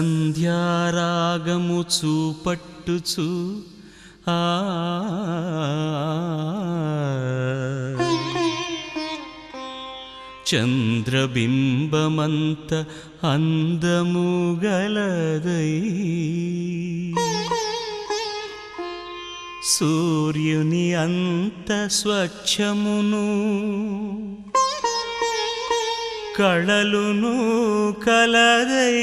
సంధ్యారాగము చూపట్టుచు చంద్రబింబమంత అందము గలదై సూర్యుని అంత స్వచ్ఛమును కళలును కలదై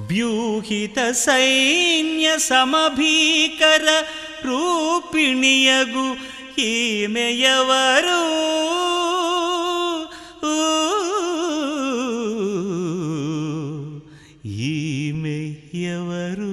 వ్యూహిత సైన్య సమభీకర రూపిణియగు ఈమెయవరు ఈమెయవరు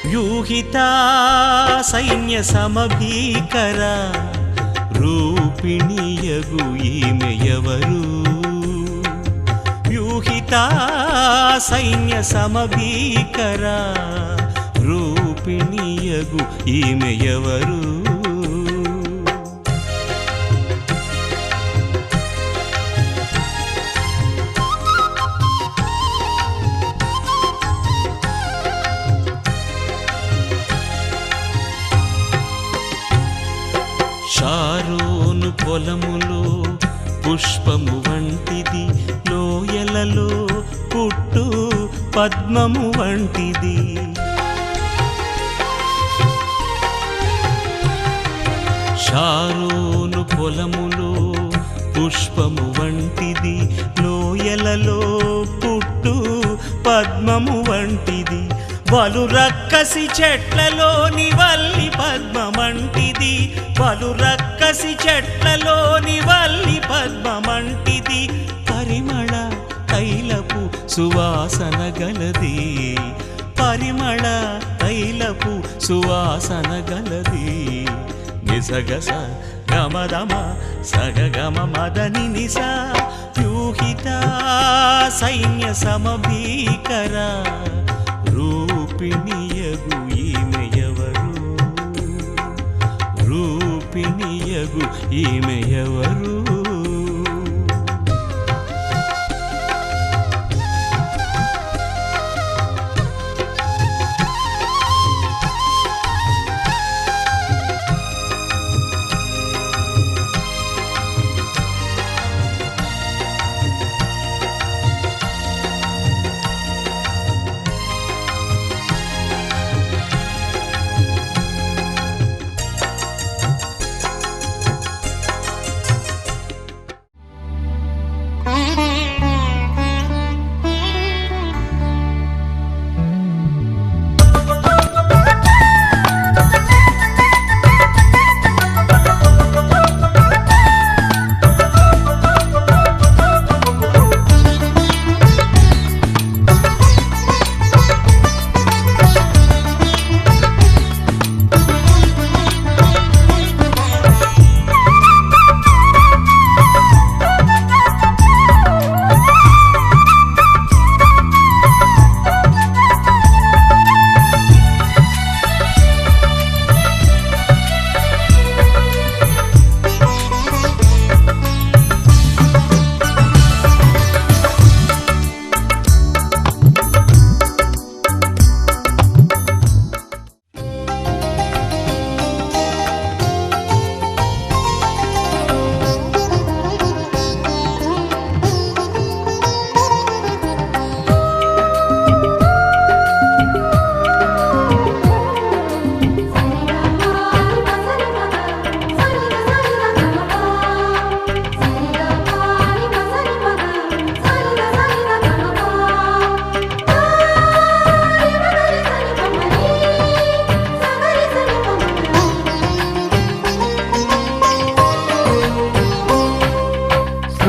వ్యూహితా సైన్య సమభీకర రూపిణియగు ఈమెయవరు వ్యూహితా సైన్య సమభీకర రూపిణియగు ఈమెయవరు షారోను పొలములో పుష్పము వంటిది లోయలలో పుట్టు పద్మము వంటిది షారోను పొలములో పుష్పము వంటిది లోయలలో పుట్టు పద్మము వంటిది బలు రక్కసి చెట్లలోని వల్లి పద్మమంటిది బలు రక్కసి చెట్లలోని వల్లి పద్మమంటిది పరిమళ తైలపు సువాసన గలది పరిమళ తైలపు సువాసన గలది నిసగస గమదమ సగగమ మదని నిస వ్యూహిత సైన్య సమభీకర రూపిణియగు ఈమెయవరు రూపిణియగు ఈమెయవరు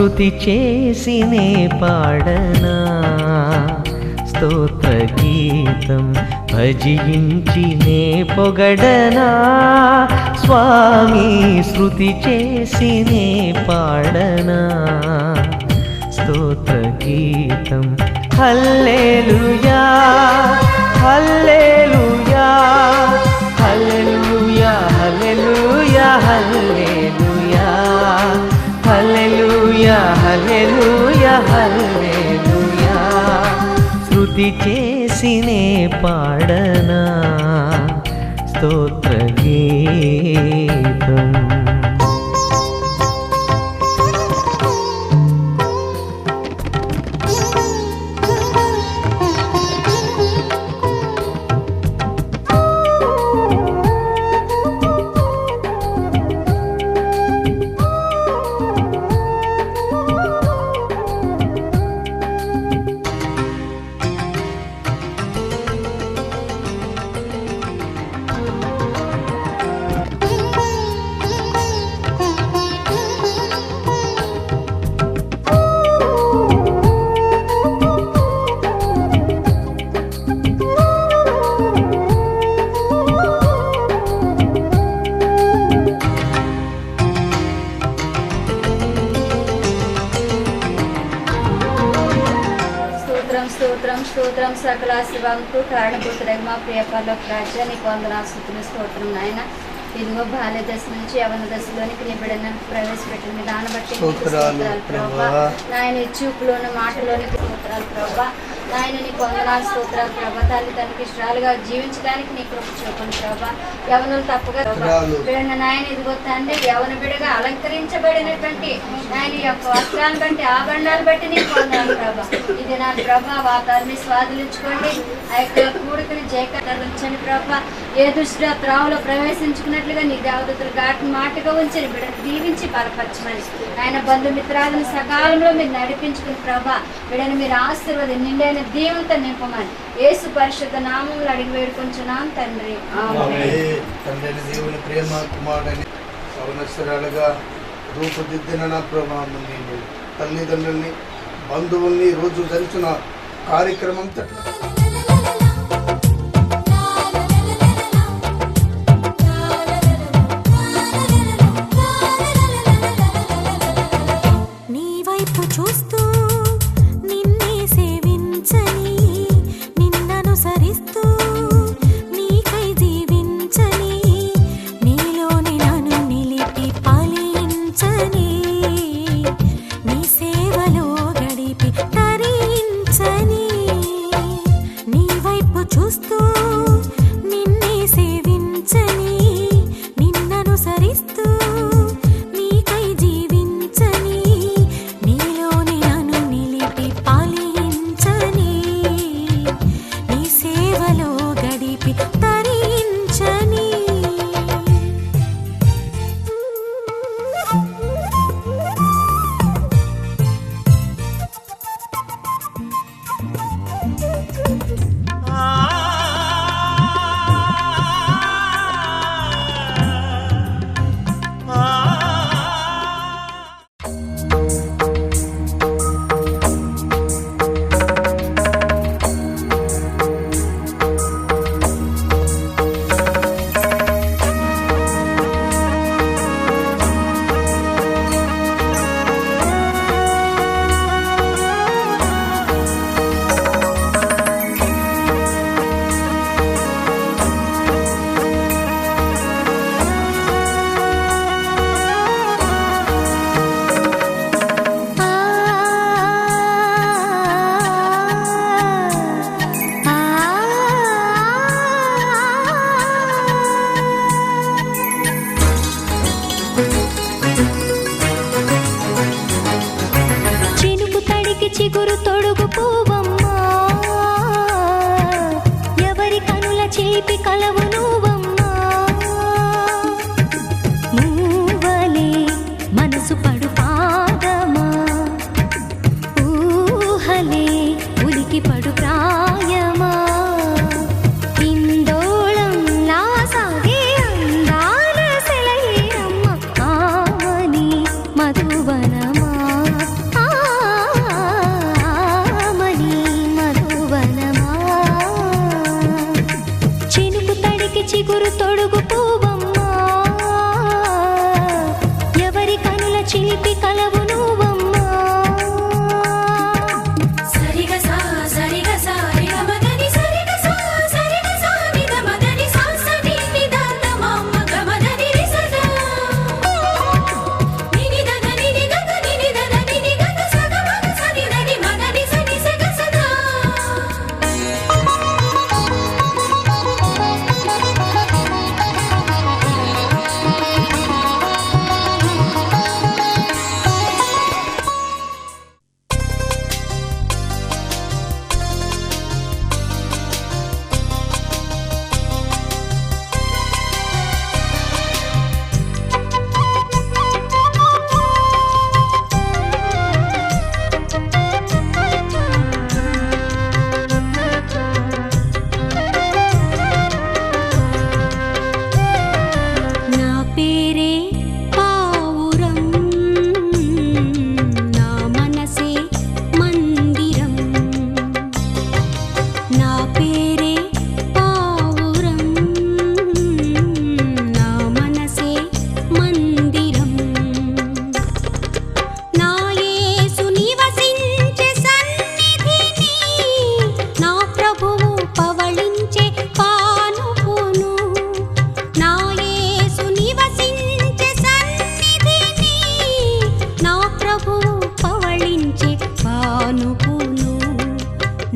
శృతి చేసినే పాడనా స్తోత్ర గీతం భజించినే పొగడనా స్వామి శృతి చేసినే పాడనా స్తోత్ర గీతం హల్లెలూయా హల్లెలూయా హల్లెలూయా హల్లెలూయా హల్లెలూయా హల్లెలూయా హల్లెలూయా హల్లెలూయా శృతి చేసినే పాడనా స్తోత్ర గీతం. స్తోత్రం సకల శివంకు కారణభూతుడైన మా ప్రియ పరలోక రాజ్య నీకు వందనాస్తుతులు స్తోత్రం నాయన. ఇదిగో బాల్య దశ నుంచి యవన దశలోనికి నీ బిడ్డను ప్రవేశపెట్టిన దాన్ని బట్టి ప్రభా నాయన చూపులోని మాటలోని స్తోత్రాలు ప్రభా నాయన నీకు వందనాలు స్తోత్రాలు ప్రభా. తల్లి తనకి ఇష్టాలుగా జీవించడానికి నీ కృప చూపండి ప్రభా. యవనులు తప్పగా బిడ్డ నాయన ఇదిగో తండ్రి యవన బిడ్డగా అలంకరించబడినటువంటి నాయన యొక్క వస్త్రాన్ని బట్టి ఆభరణాలు బట్టి నీకు వందనాలు ప్రభా. ఇది నా ప్రభా వాతాన్ని స్వాధీనించుకోండి. ఆ యొక్క కూడికని జయకరించండి ప్రభా. ఏ దృష్టిలో త్రావులో ప్రవేశించుకున్నట్లుగా నీ దేవదత్తులు ఘాటు మాటగా ఉంచని బిడ్డను దీవించి బలపరచమని ఆయన బంధుమిత్రాలను సకాలంలో మీరు నడిపించుకుని ప్రభా బిడ్డను మీరు ఆశీర్వాదం నిండైన దీవంతో నింపమని యేసు పరిశుద్ధ నామములో అడిగి వేడుకొంచున్నాం తండ్రి. తండ్రి దేవుని ప్రేమ కుమారుడని అవనస్వరాలుగా రూపుదిద్దిన నా ప్రభావం నేను తల్లిదండ్రుల్ని బంధువుల్ని రోజు జరిచిన కార్యక్రమం చిగురు తొడుగు పూవమ్మా ఎవరి కనుల చేపి కలవు నువ్వమ్మా మూవలే మనసు పడు పాదమా ఊహలే ఉలికి పడు ప్రాయమా ఇందోళం లా సాగే అందాల సెలయేరమ్మ ఆమని మధువనమా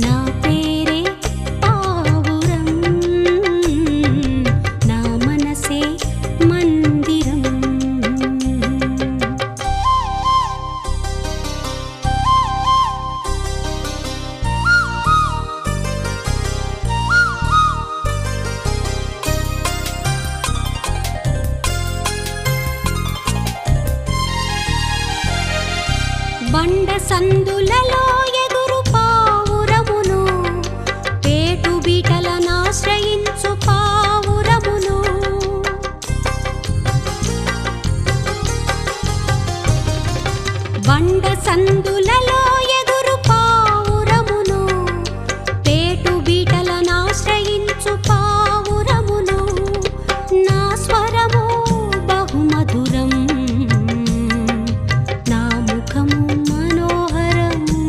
నా పేరే పావురం, నా మనసే మందిరం. బండ సందులలో ఎగురు పావురమును, పేటు బీటలనాశ్రయించు పావురమును. బండ సందులలో ఎగురు పావురమును, పేటు బీటలనాశ్రయించు పావురమును. నా స్వరము బహుమధురం, నా ముఖము మనోహరము.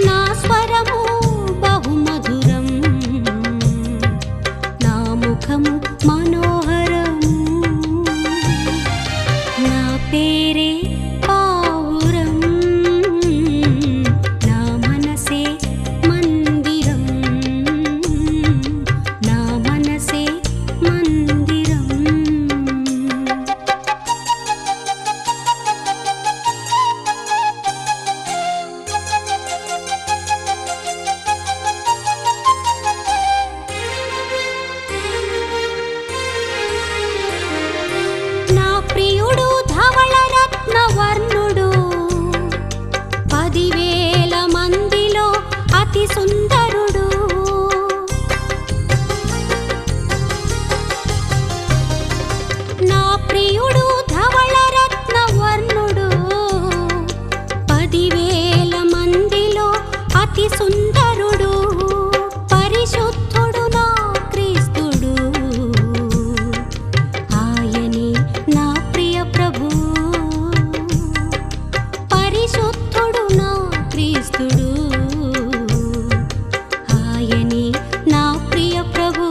నా స్వరము బహుమధురం, నా ముఖము మనోహరము. నా పేరే పావురం, నా మనసే మందిరం, నా మనసే మందిరం. నా ప్రియుడు ధవళ రత్నవర్ణుడు, 10,000 మందిలో అతి సుందరుడు. నా ప్రియుడు ధవళ రత్నవర్ణుడు, 10,000 మందిలో అతి సుందరుడు. పరిశుద్ధుడు నా క్రీస్తుడు, ఆయనే నా ప్రియ ప్రభు. పరిశుద్ధుడు నా క్రీస్తుడు, ఆయనే నా ప్రియ ప్రభు.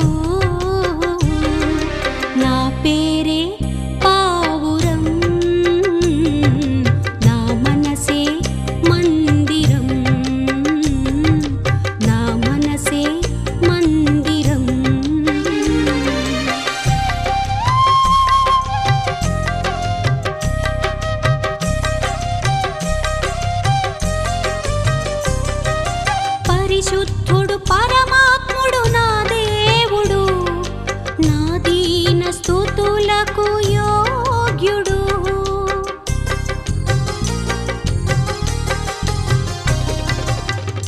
నా పేరే పావురం, నా మనసే మందిరం, నా మనసే మందిరం. పరిశుద్ధుడు పరమాత్ముడు నా దేవుడు, నా దీన స్తుతులకు యోగ్యుడు.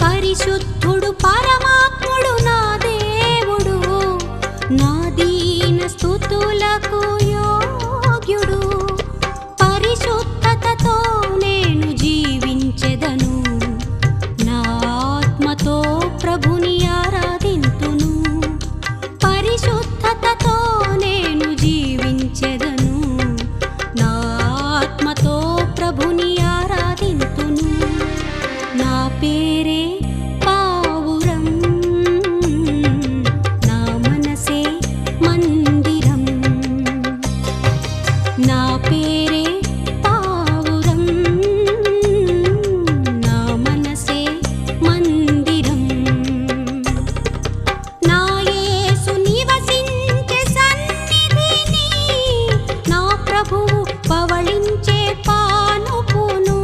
పరిశుద్ధుడు పరమాత్ముడు నా దేవుడు, నా దీన స్తుతులకు యోగ్యుడు. పరిశుద్ధతతో నేను జీవించెదను, నా ఆత్మతో ప్రభుని ఆరాధింతును. పరిశుద్ధతతో నేను జీవించెదను, నా ఆత్మతో ప్రభుని ఆరాధింతును. నా పేరే పావురం, నా మనసే మందిరం. నా పేరే పావురం, నా మనసే మందిరం. నా యేసు నివసించే సన్నిధిని, నా ప్రభువు పవళించే పానుపును.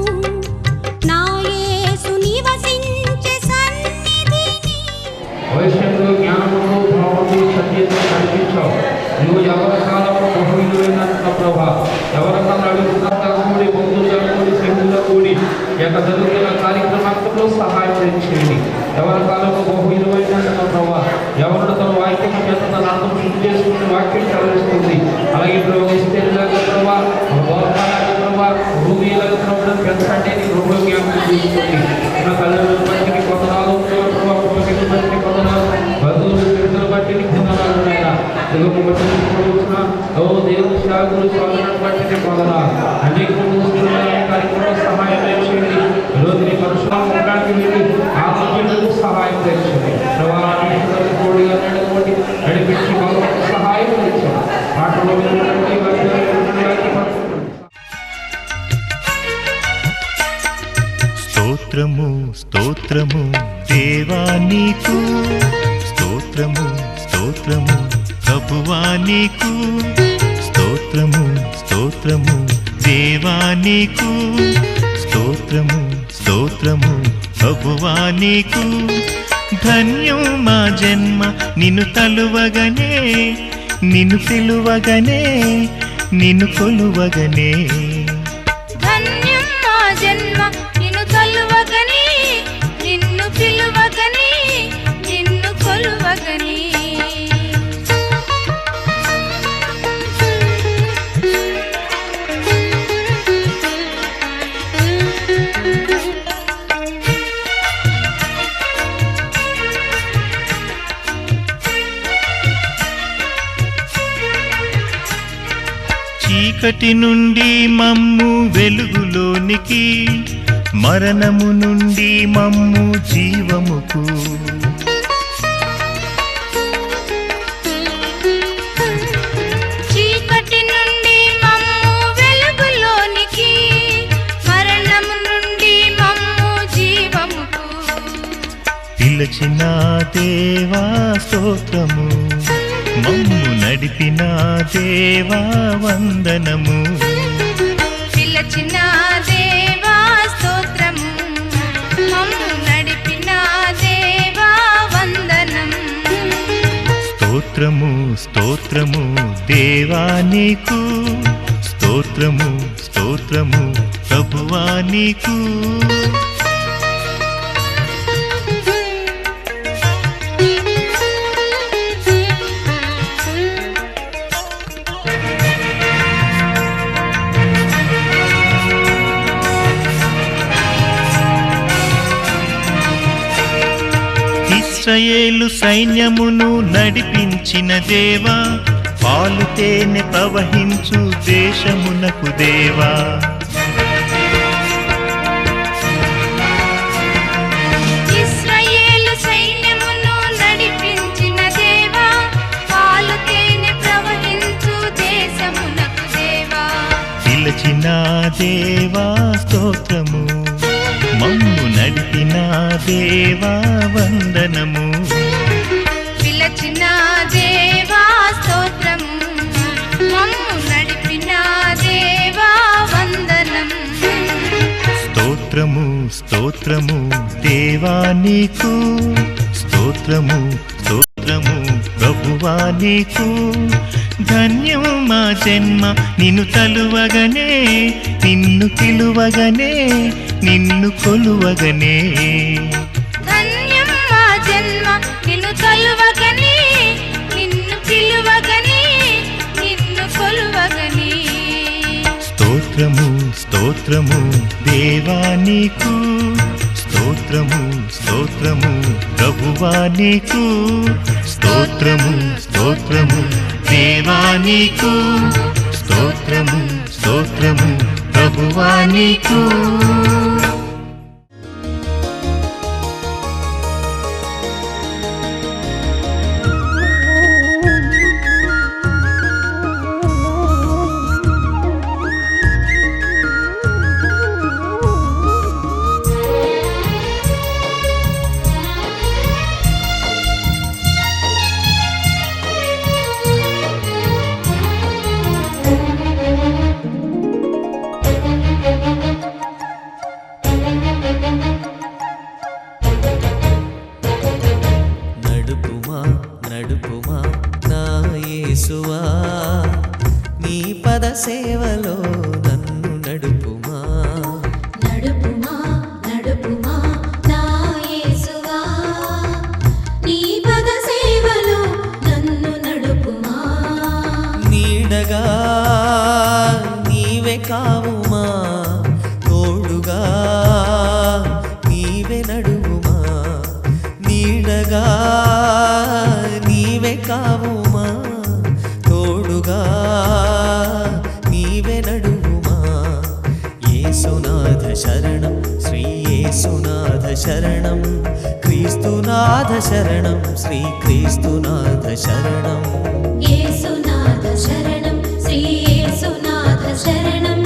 నా యేసు నివసించే సన్నిధిని. వైశ్యంలో జ్ఞానమును భావము సత్యతను కల్పించావు. నువ్వు ఎవరి కాలంలో బహువిలువైనంత ప్రభా, ఎవరి కూడి బంధువుల కూడి శ్రేణుల కూడి యొక్క జరుగుతున్న కార్యక్రమాల్లో సహాయం చేయండి. ఎవరి కాలంలో బహువిలువైనంత ప్రభా, ఎవరు తన వాక్యం చేత తన ఆత్మ శుద్ధి చేసుకుని వాక్యం చదివిస్తుంది. అలాగే ప్రవహిస్తేలాగా ప్రభా, గోపాలాగా ప్రభా, భూమిలాగా ప్రభావం పెంచండి. నీ గృహ జ్ఞాపకం తీసుకోండి. నా కళ్ళను బట్టి కొందనాలు ప్రభావ బట్టి కొందనాలు, బంధువులు విడుదల బట్టి కొందనాలు తెలుగు బట్టి వచ్చిన దేవుని శాఖలు స్వాగతం బట్టి కొందనాలు. అనేక కార్యక్రమంలో సహాయం చేయండి. ఈరోజు నీ పరశురామానికి వెళ్ళి ఆత్మీయులకు సహాయం తెచ్చండి. కోడిగా నడిపించి సహాయం తెచ్చండి. పాటలో స్తోత్రము స్తోత్రము దేవా నీకు, స్తోత్రము స్తోత్రము ప్రభువా నీకు, స్తోత్రము స్తోత్రము దేవా నీకు, స్తోత్రము స్తోత్రము ప్రభువా నీకు. ధన్యం మా జన్మ నిన్ను తలువగనే, నిన్ను పిలువగనే, నిన్ను కొలువగనే. ధన్యం మా జన్మ నిన్ను తలువగని, నిన్ను పిలువగని, నిన్ను కొలువగని. చీకటి నుండి మమ్ము వెలుగులోనికి, మరణము నుండి మమ్ము జీవముకు. చీకటి నుండి మమ్ము వెలుగులోనికి, మరణము నుండి మమ్ము జీవముకు. పిలచిన దేవా స్తోత్రము, మమ్ము నడిపిన దేవా వందనము. పిలచిన దేవా స్తోత్రము, మమ్ము నడిపిన దేవా వందనం. స్తోత్రము స్తోత్రము దేవా నీకు, స్తోత్రము స్తోత్రము ప్రభువా నీకు. ఇశ్రాయేలు సైన్యమును నడిపించిన దేవా, పాలు తేనె ప్రవహించు దేశమునకు దేవా. ఇశ్రాయేలు సైన్యమును నడిపించిన దేవా, పాలు తేనె ప్రవహించు దేశమునకు దేవా. పిలచిన దేవా స్తోత్రము, మమ్ము నడిపిన దేవా వందనము. పిలచిన దేవా స్తోత్రము, మమ్ము నడిపిన దేవా వందనం. స్తోత్రము స్తోత్రము దేవా నీకు, స్తోత్రము స్తోత్రము ప్రభువా నీకు. ధన్యం మా జన్మ నిన్ను తలువగనే, నిన్ను పిలువగనే, నిన్ను కొలువగనే. ధన్యం మా జన్మ నిన్ను తలువగని, నిన్ను పిలువగని, నిన్ను కొలువగని. స్తోత్రము స్తోత్రము దేవా నీకు, స్తోత్రము స్తోత్రము ప్రభువా నీకు, స్తోత్రము స్తోత్రము దేవా నీకు, స్తోత్రము స్తోత్రము ప్రభువా నీకు. నడుపుమా నడుపుమా నా యేసువా, నీ పద సేవలో నన్ను నడుపుమా. నడుపుమా నడుపుమా నా యేసువా, నీ పద సేవలో నన్ను నడుపుమా. నీడగా నీవే కావుమా, తోడుగా నీవే నడువుమా. నీడగా నీవే కావుమా, తోడుగా నీవే నడువుమా. యేసునాథ శరణం, శ్రీ యేసునాథ శరణం, క్రీస్తునాథ శరణం, శ్రీ క్రీస్తునాథ శరణం. యేసునాథ శరణం, శ్రీ యేసునాథ శరణం,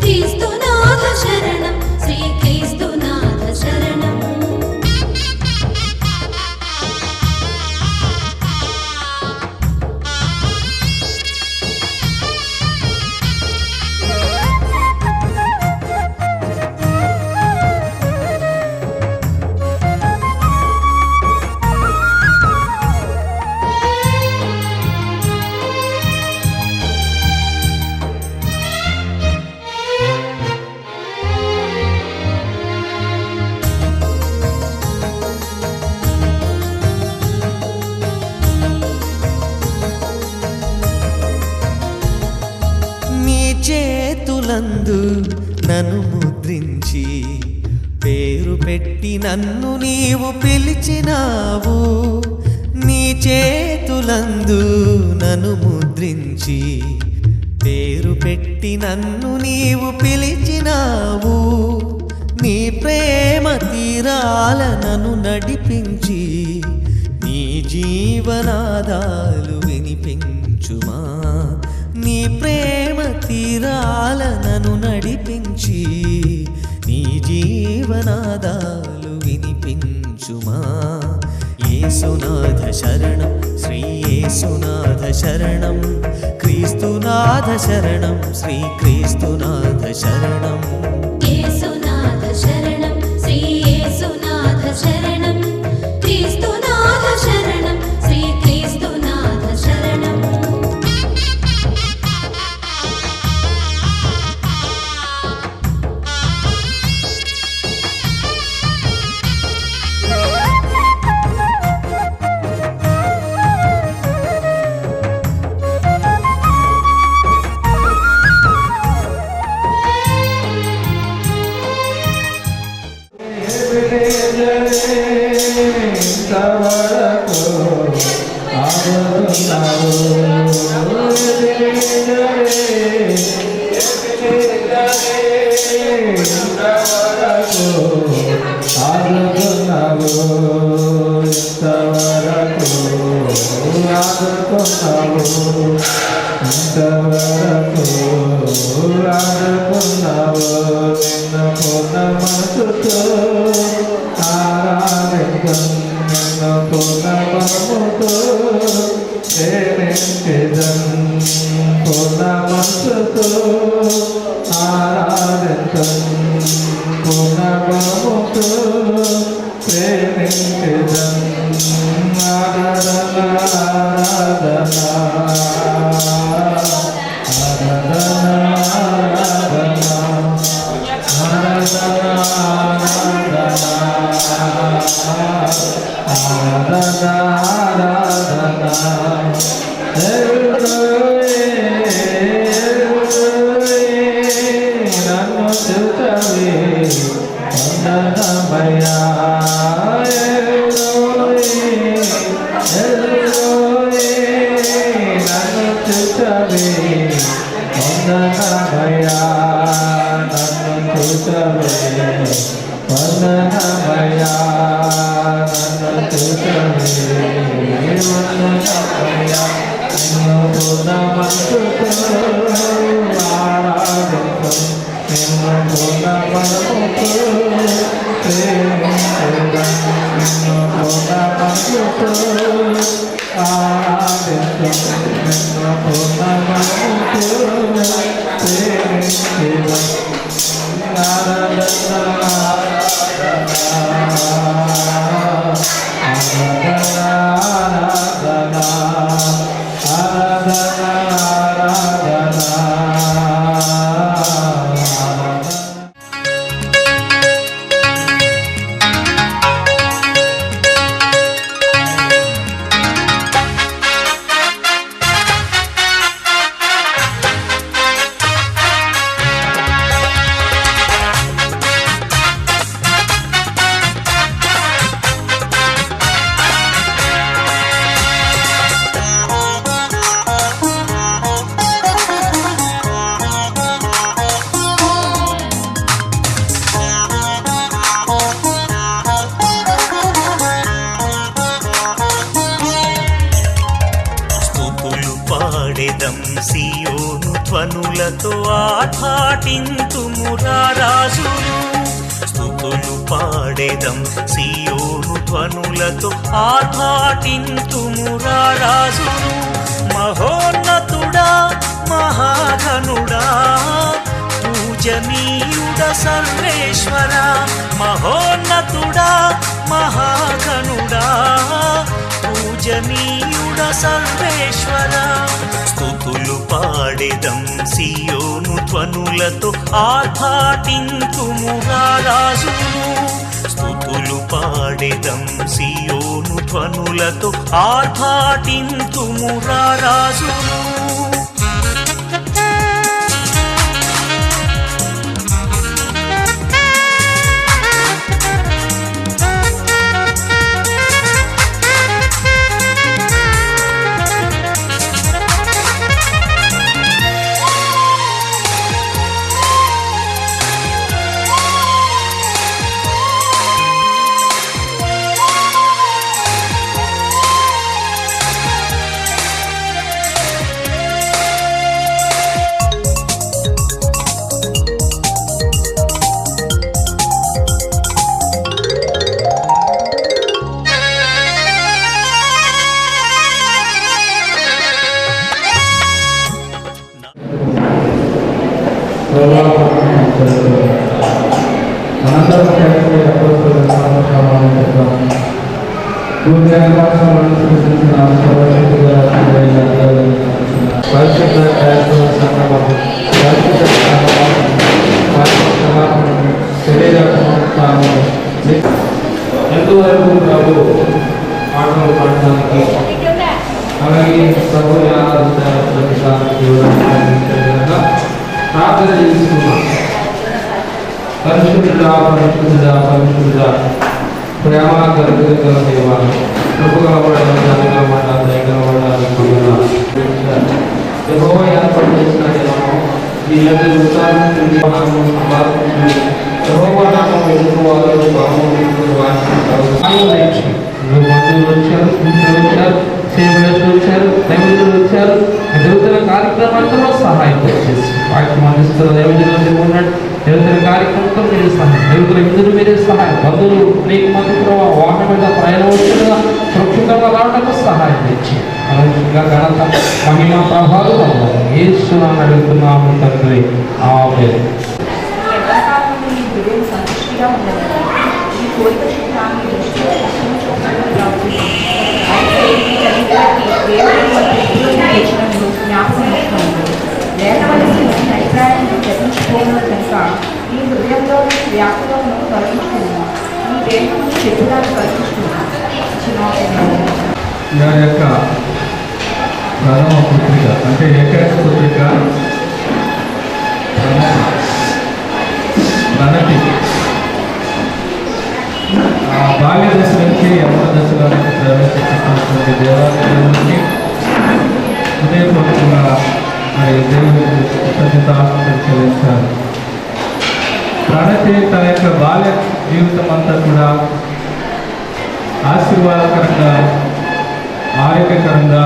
క్రీస్తునాథ శరణం, శ్రీ క్రీస్తునాథ శరణం. చేతులందు నన్ను ముద్రించి పేరు పెట్టి నన్ను నీవు పిలిచినావు. నీ చేతులందు నన్ను ముద్రించి పేరు పెట్టి నన్ను నీవు పిలిచినావు. నీ ప్రేమ తీరాల నన్ను నడిపించి నీ జీవనాదాలు వినిపించుమా. నీ ప్రేమ తీరాల నన్ను నడిపించి నీ జీవనాదాలు వినిపించుమా. యేసునాథ శరణం శ్రీ యేసునాథ శరణం, క్రీస్తునాథ శరణం శ్రీ క్రీస్తునాథ శరణం. యేసునాథ శరణం శ్రీ యేసునాథ శరణం, క్రీస్తునాథ శరణం శ్రీ క్రీస్తునాథ శరణం. సియోను ధ్వనులతో ఆర్భాటింతుమురా రాజును. స్తుతులు పాడెదం సియోను ధ్వనులతో ఆర్భాటింతుమురా రాజును. మహోన్నతుడా మహాఘనుడా పూజనీయుడ సర్వేశ్వర, మహోన్నతుడా మహాఘనుడా పూజనీయుడ సర్వేశ్వర. స్తుతులు పాడెదం సియోను ధ్వనులతో ఆర్భాటింతుమురా రాజును. స్తుతులు పాడెదం సియోను ధ్వనులతో ఆర్భాటింతుమురా రాజును. ఎంతవరకు ప్రభు పాటలు పాడడానికి అలాగే ప్రభు ప్రార్థన చేసుకున్నాం. పరిశుద్ధుడా పరిశుద్ధుడా పరిశుద్ధుడా ప్రేమ కరుగల దేవ కృపగలబడాలి యెహోవా ఏర్పాటు చేసిన జనము ఈ ఎదురు యెహోవా నామం ఎదుర్కోవాలని బంధువులు వచ్చారు, వచ్చారు, సేవలు వచ్చారు, దైవజనులు వచ్చారు. దేవతల కార్యక్రమాలతో సహాయం చేసి వాక్యం అందిస్తున్న దైవజనులు ఉన్నాడు. దేవతల కార్యక్రమంతో మీరే సహాయం, దేవతల విధులు మీరే సహాయం, బంధువులు అనేక మంది వాహనం మీద ప్రయాణం వచ్చేలా సురక్షితంగా రావడానికి సహాయం తెచ్చి అలాగా ఘనత మహిమ ప్రభావం యేసునామమున అడుగుతున్నాము తండ్రి. ఆమేన్. సంతృష్టిగా ఉండదు. ఈ కోరిక చిత్రాన్ని దృష్టిలో జ్ఞాపకం లేఖవలసిన అభిప్రాయాన్ని గ్రహించుకోవడం కనుక ఈ హృదయంలో వ్యాపకంలో తొలగించుకున్నాం. ఈ దేహం చెప్పుదాన్ని కలిగిస్తున్నాం. దాని యొక్క ప్రథమ పుత్రిక అంటే ఏకైక పుత్రిక ప్రణతి బాల్య దశ నుంచి యవ్వన దశలోనికి ప్రవేశించినటువంటి దేవాలయాన్ని హృదయపూర్వకంగా మరి దేవునికి కృతజ్ఞతాస్తుతులు చెల్లించారు. ప్రణతి తన యొక్క బాల్య జీవితం అంతా కూడా ఆశీర్వాదకరంగా ఆరోగ్యకరంగా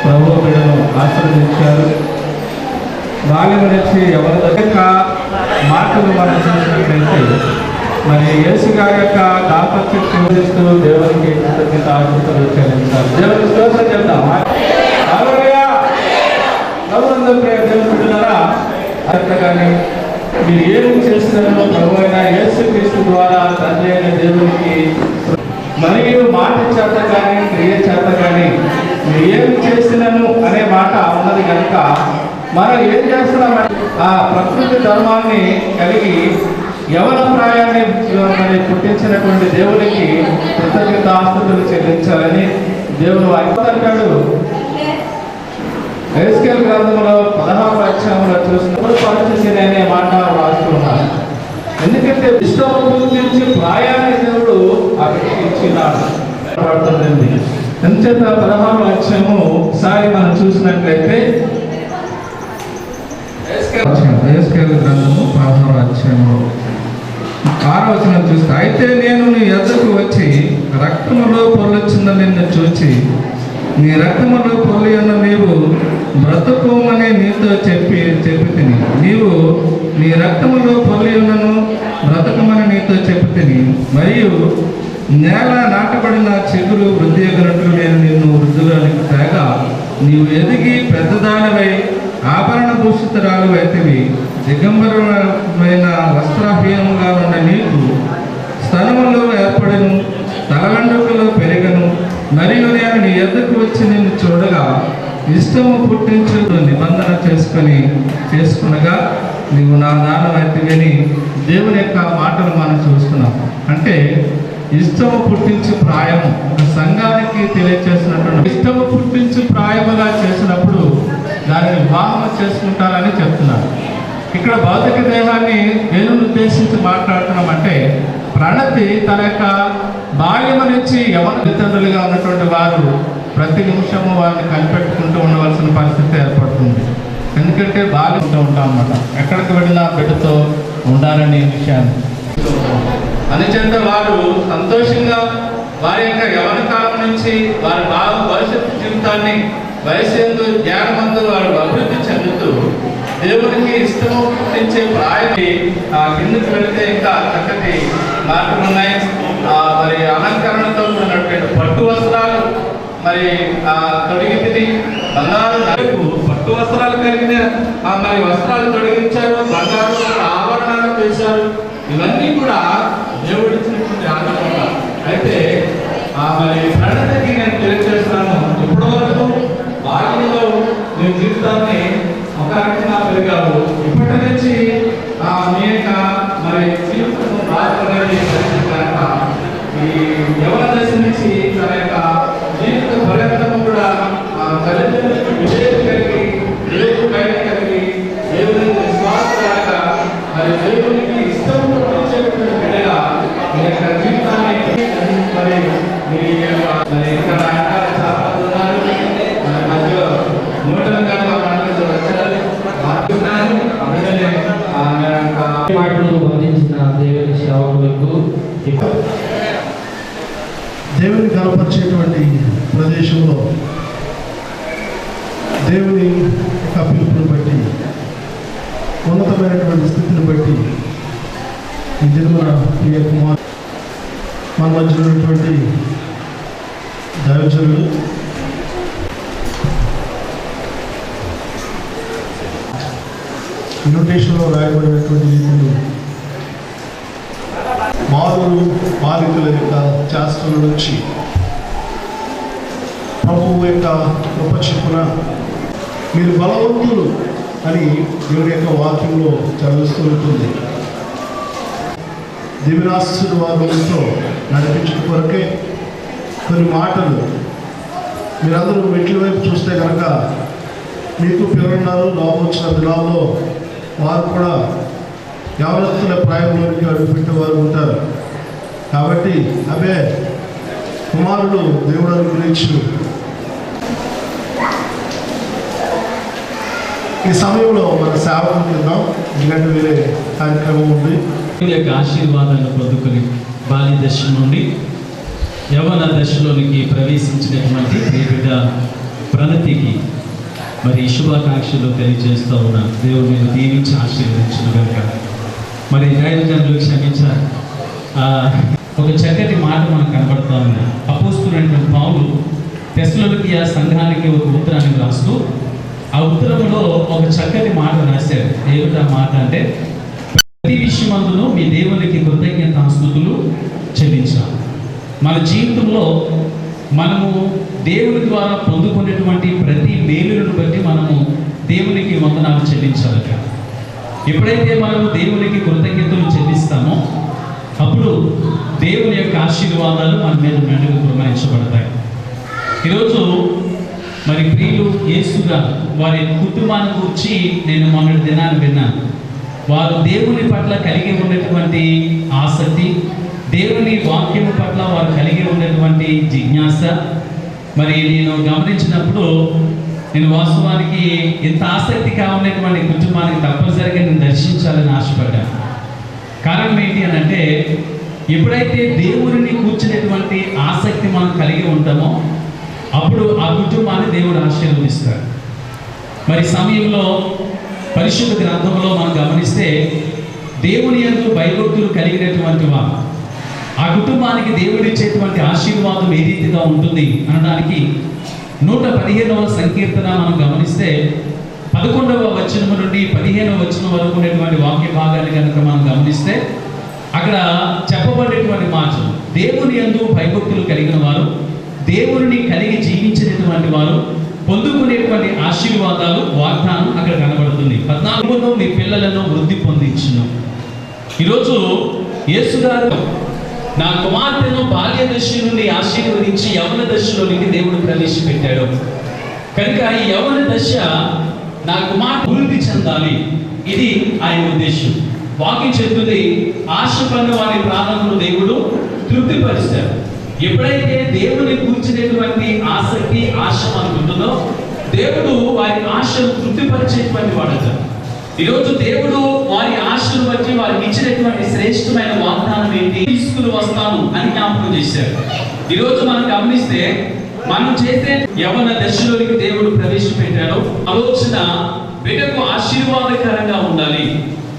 ప్రభు బిడ్డను ఆశీర్వదించారు. బాల్యం నుంచి ఎవరి యొక్క మాటలు మనం చూసినట్లయితే మరి యేసు గారి యొక్క దాపత్యం పూజిస్తూ దేవునికి కృతజ్ఞతాస్తుతులు చెల్లించారు. దేవునికి స్తోత్రం చెప్తాం. దేవుడున్నారా కానీ మీరు ఏమి చేస్తున్నారో ప్రభు అయిన యేసు క్రీస్తు ద్వారా తండ్రి అయిన దేవునికి మరియు మాట చేత కానీ క్రియ చేత కానీ మీరు ఏమి చేస్తున్నాను అనే మాట ఉన్నది కనుక మనం ఏం చేస్తున్నామంటే ఆ ప్రకృతి ధర్మాన్ని కలిగి యవన ప్రాయాన్ని మరి పుట్టించినటువంటి దేవునికి కృతజ్ఞతాస్తుతులు చెల్లించాలని దేవుడు అంటాడు. ఎహెజ్కేలు గ్రంథంలో 16వ అధ్యాయంలో చూసినప్పుడు పరిస్థితి అనే మాట రాస్తూ ఉన్నారు. ఎందుకంటే ఇష్టం గురించి ప్రాయాన్ని దేవుడు ఆ వ్యక్తికి ఇచ్చినాడు పడుతుంది. ఎందుచేత 16వ అధ్యాయము ఒకసారి మనం చూసినట్లయితే ఎహెజ్కేలు గ్రంథము 16వ అధ్యాయంలో 6వ వచనం చూస్తే, అయితే నేను నీ ఎద్దకు వచ్చి రక్తములో పొర్లుచున్న నిన్ను చూచి నీ రక్తములో పొర్లి ఉన్న నీవు బ్రతుకోమని నీతో చెప్పి తిని నీవు నీ రక్తములో పొర్లి ఉన్నను బ్రతకమని నీతో తిని మరియు నేల నాటబడిన చిగురు వృద్ధి ఎగినట్లు నేను నిన్ను వృద్ధులోనికి తేగా నీవు ఎదిగి పెద్దదానివై ఆభరణ భూషితురాలు అయితేవి దిగంబరమైన వస్త్రహీనముగా ఉన్న నీకు స్థలములో ఏర్పడను తలవండుకలో పెరిగను మరియు నేను నీ ఎద్దకు వచ్చి నిన్ను చూడగా ఇష్టము పుట్టించు నిబంధన చేసుకునగా నీవు నా దానమైతివని దేవుని యొక్క మాటలు మనం చూస్తున్నాం. అంటే ఇష్టము పుట్టించు ప్రాయము ఒక సంఘానికి తెలియచేసినటువంటి ఇష్టము పుట్టించు ప్రాయముగా చేసినప్పుడు దానిని వివాహం చేసుకుంటారని చెప్తున్నారు. ఇక్కడ భౌతిక దేహాన్ని దేనిని ఉద్దేశించి మాట్లాడుతున్నామంటే ప్రణతి తన యొక్క బాల్యము నుంచి యవన తల్లిదండ్రులుగా ఉన్నటువంటి వారు ప్రతి నిమిషము వారిని కనిపెట్టుకుంటూ ఉండవలసిన పరిస్థితి ఏర్పడుతుంది. ఎందుకంటే బాల్యంతో ఉంటాం అన్నమాట. ఎక్కడికి వెళ్ళినా బిడ్డతో ఉండాలనే విషయాన్ని అందుచేత వారు సంతోషంగా వారి యొక్క యవన కాలం నుంచి వారి భవిష్యత్తు జీవితాన్ని వయస్సు జ్ఞానమందు వారు అభివృద్ధి చెందుతూ దేవునికి ఇష్టము పుట్టించే ప్రాయాన్ని కిందకి వెళితే ఇంకా చక్కటి మాటలు ఉన్నాయి. మరి అలంకరణతో కూడినటువంటి పట్టు వస్త్రాలు మరి తొడిగింది బంగారు పట్టు వస్త్రాలు కలిగిన మరి వస్త్రాలు తొడిగించారు, బంగారు ఆభరణాలు చేశారు. ఇవన్నీ కూడా దేవుడు ఇచ్చినటువంటి ఆనందంగా. అయితే ఆ మరి ప్రణతికి నేను తెలియజేస్తున్నాను. ఇప్పటి వరకు బాల్యంలో నేను జీవితాన్ని ఒక రకంగా పెరిగావు. ఇప్పటి నుంచి మీ యొక్క మరి జీవితం బాధపడేది ఈ యవన దశ నుంచి తన యొక్క జీవిత పర్యంతం కూడా తల్లిదండ్రులకు విజయం కలిగి దేవుడు బయట కలిగి దేవుడికి విశ్వాసంగా మరి దేవునికి ఇష్టం వచ్చేటువంటి బిడ్డగా మీ యొక్క జీవితాన్ని మరి మీ యొక్క మరి ఇక్కడ చాలా ఉన్నారు. మరి మధ్యలో నూతనంగా మాటలు బంధించిన దేవుని సేవకులకు దేవుని కనపరిచేటువంటి ప్రదేశంలో దేవుని యొక్క పిలుపుని బట్టి ఉన్నతమైనటువంటి స్థితిని బట్టి ఈ జన్మన ప్రియ కుమార్ మన మధ్య ఉన్నటువంటి దైవజనులు ఇన్విటేషన్లో రాయబడినటువంటి రీతిలో మారులు బాలికల యొక్క చేష్టల నుంచి ప్రభువు యొక్క కృప చొప్పున మీరు బలవంతులు అని దేవుని యొక్క వాక్యంలో చదివిస్తూ ఉంటుంది. దీవెనాశీర్వాదంతో నడిపించడం కొరకే కొన్ని మాటలు మీరందరూ మెట్ల వైపు చూస్తే కనుక మీకు పిల్లలున్నారు. వచ్చిన దినాల్లో వారు కూడా యవనస్తుల ప్రాయంలోనికి అడుగుపెట్టేవారు ఉంటారు. కాబట్టి అవే కుమారుడు దేవుడు గురించి ఈ సమయంలో మన సేవకు తిందాం. ఎందుకంటే వేరే కార్యక్రమం ఉంది. యొక్క ఆశీర్వాదాలను పొందుకొని బాల్య దశ నుండి యవన దశలోనికి ప్రవేశించినటువంటి బిడ్డ ప్రణతికి మరి శుభాకాంక్షలు తెలియజేస్తూ ఉన్నా. దేవుడు మీరు దీవించి ఆశీర్వదించిన కనుక మరి దైవజనులు క్షమించారు. ఒక చక్కటి మాట మనకు కనబడుతూ ఉంది. అపోస్తులైనటువంటి పౌలు తెస్సలోనికయ సంఘానికి ఒక ఉత్తరాన్ని రాస్తూ ఆ ఉత్తరంలో ఒక చక్కటి మాట రాశారు. ఏమిటా మాట అంటే, ప్రతి విషయమందును మీ దేవునికి కృతజ్ఞతాస్తుతులు చెల్లించాలి. మన జీవితంలో మనము దేవుని ద్వారా పొందుకునేటువంటి ప్రతి మేలులను బట్టి మనము దేవునికి వందనాలు చెల్లించాలట. ఎప్పుడైతే మనము దేవునికి కృతజ్ఞతలు చెల్లిస్తామో అప్పుడు దేవుని యొక్క ఆశీర్వాదాలు మన మీద మెండుగా కుమరించబడతాయి. ఈరోజు మరి ప్రియులు యేసుగా వారి కుటుంబాన్ని గురించి నేను మొన్నటి దినాన్ని విన్నాను. వారు దేవుని పట్ల కలిగి ఉన్నటువంటి ఆసక్తి, దేవుని వాక్యం పట్ల వారు కలిగి ఉన్నటువంటి జిజ్ఞాస మరి నేను గమనించినప్పుడు నేను వాస్తవానికి ఇంత ఆసక్తిగా ఉన్నటువంటి కుటుంబానికి తప్పనిసరిగా నేను దర్శించాలని ఆశపడ్డాను. కారణం ఏంటి అని అంటే, ఎప్పుడైతే దేవుడిని కూర్చునేటువంటి ఆసక్తి మనం కలిగి ఉంటామో అప్పుడు ఆ కుటుంబాన్ని దేవుడు ఆశీర్వదిస్తాడు. మరి సమయంలో పరిశుద్ధ గ్రంథంలో మనం గమనిస్తే దేవుని యందు భయభక్తులు కలిగినటువంటి వారు ఆ కుటుంబానికి దేవుడు ఇచ్చేటువంటి ఆశీర్వాదం ఏ రీతిగా ఉంటుంది అనడానికి 115వ సంకీర్తన మనం గమనిస్తే 11వ వచనం నుండి 15వ వచనం వరకు ఉన్నటువంటి వాక్య భాగాన్ని కనుక మనం గమనిస్తే అక్కడ చెప్పబడేటువంటి మాటలు, దేవుని యందు భయభక్తులు కలిగిన వారు, దేవుని కలిగి జీవించినటువంటి వారు పొందుకునేటువంటి ఆశీర్వాదాలు వాగ్దానం అక్కడ కనబడుతుంది. 14 మీ పిల్లలను వృద్ధి పొందించును. ఈరోజు యేసు గారు నా కుమార్తెను బాల్య దశ నుండి ఆశీర్వదించి యవన దశలోనికి దేవుడు ప్రవేశపెట్టాడు కనుక ఈ యవన దశ నా కుమార్తె అభివృద్ధి చెందాలి. ఇది ఆయన ఉద్దేశం. వాక్యం చెప్తుంది, ఆశ పన్న వారి ప్రాణమును దేవుడు తృప్తిపరుస్తాడు. ఎప్పుడైతే దేవుని కూర్చునేటువంటి ఆసక్తి ఆశ మనకు ఉంటుందో దేవుడు వారి ఆశను తృప్తిపరిచేటువంటి వాడట. ఈరోజు దేవుడు వారి ఆశను బట్టి వారికి ఇచ్చినటువంటి శ్రేష్టమైన వాగ్దానం ఏంటి? తీసుకుని వస్తాను అని జ్ఞాపకం చేశారు. ఈరోజు మనం గమనిస్తే మనం చేసే యవన దశలోనికి దేవుడు ప్రవేశపెట్టాడు. ఆలోచన బిడ్డకు ఆశీర్వాదకరంగా ఉండాలి,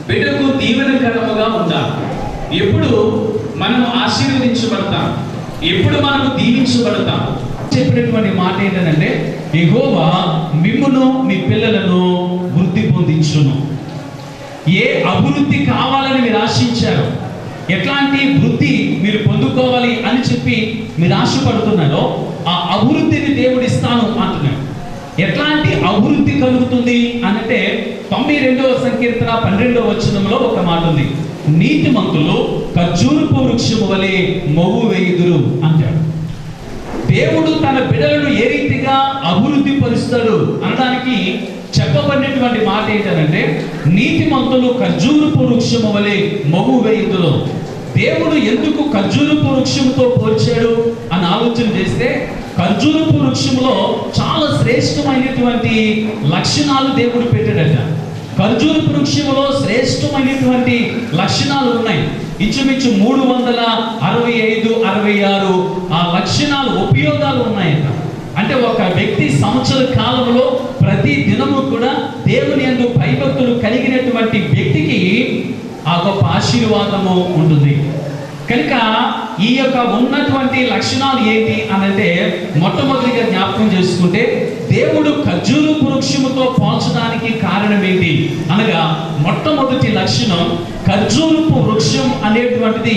బిడ్డకు దీవెనకరముగా ఉండాలి. ఎప్పుడు మనం ఆశీర్వదించబడతాం, ఎప్పుడు మనం దీవించబడతాం. చెప్పినటువంటి మాట ఏంటంటే, యెహోవా మిమ్మును మీ పిల్లలను వృద్ధి పొందించును. ఏ అభివృద్ధి కావాలని మీరు ఆశించారు, ఎట్లాంటి వృద్ధి మీరు పొందుకోవాలి అని చెప్పి మీరు ఆశపడుతున్నారో ఆ అభివృద్ధిని దేవుడు ఇస్తాను అంటున్నాడు. ఎట్లాంటి అభివృద్ధి కలుగుతుంది అంటే 92వ సంకీర్తన 12వ వచనంలో ఒక మాట ఉంది, నీతిమంతులు ఖర్జూరపు వృక్షము వలె మొవ్వు వేయుదురు అంటాడు. దేవుడు తన బిడ్డలను ఏ రీతిగా అభివృద్ధి పరుస్తాడు అనడానికి చెప్పబడినటువంటి మాట ఏంటంటే, నీతిమంతులు ఖర్జూరపు వృక్షము వలె మొవ్వు వేయుదురు. దేవుడు ఎందుకు ఖర్జూరపు వృక్షముతో పోల్చాడు అని ఆలోచన చేస్తే, ఖర్జూరపు వృక్షంలో చాలా శ్రేష్టమైనటువంటి లక్షణాలు దేవుడు పెట్టాడట. ఖర్జూరపు వృక్షంలో శ్రేష్టమైనటువంటి లక్షణాలు ఉన్నాయి. ఇంచుమించు 365-66 ఆ లక్షణాలు ఉపయోగాలు ఉన్నాయట. అంటే ఒక వ్యక్తి సంవత్సర కాలంలో ప్రతి దినము కూడా దేవుని యందు భయభక్తులు కలిగినటువంటి వ్యక్తికి ఆ గొప్ప ఆశీర్వాదము ఉంటుంది. కనుక ఈ యొక్క ఉన్నటువంటి లక్షణాలు ఏంటి అనంటే, మొట్టమొదటిగా జ్ఞాపకం చేసుకుంటే దేవుడు ఖర్జూరపు వృక్షముతో పోల్చడానికి కారణం ఏంటి అనగా, మొట్టమొదటి లక్షణం ఖర్జూరపు వృక్షం అనేటువంటిది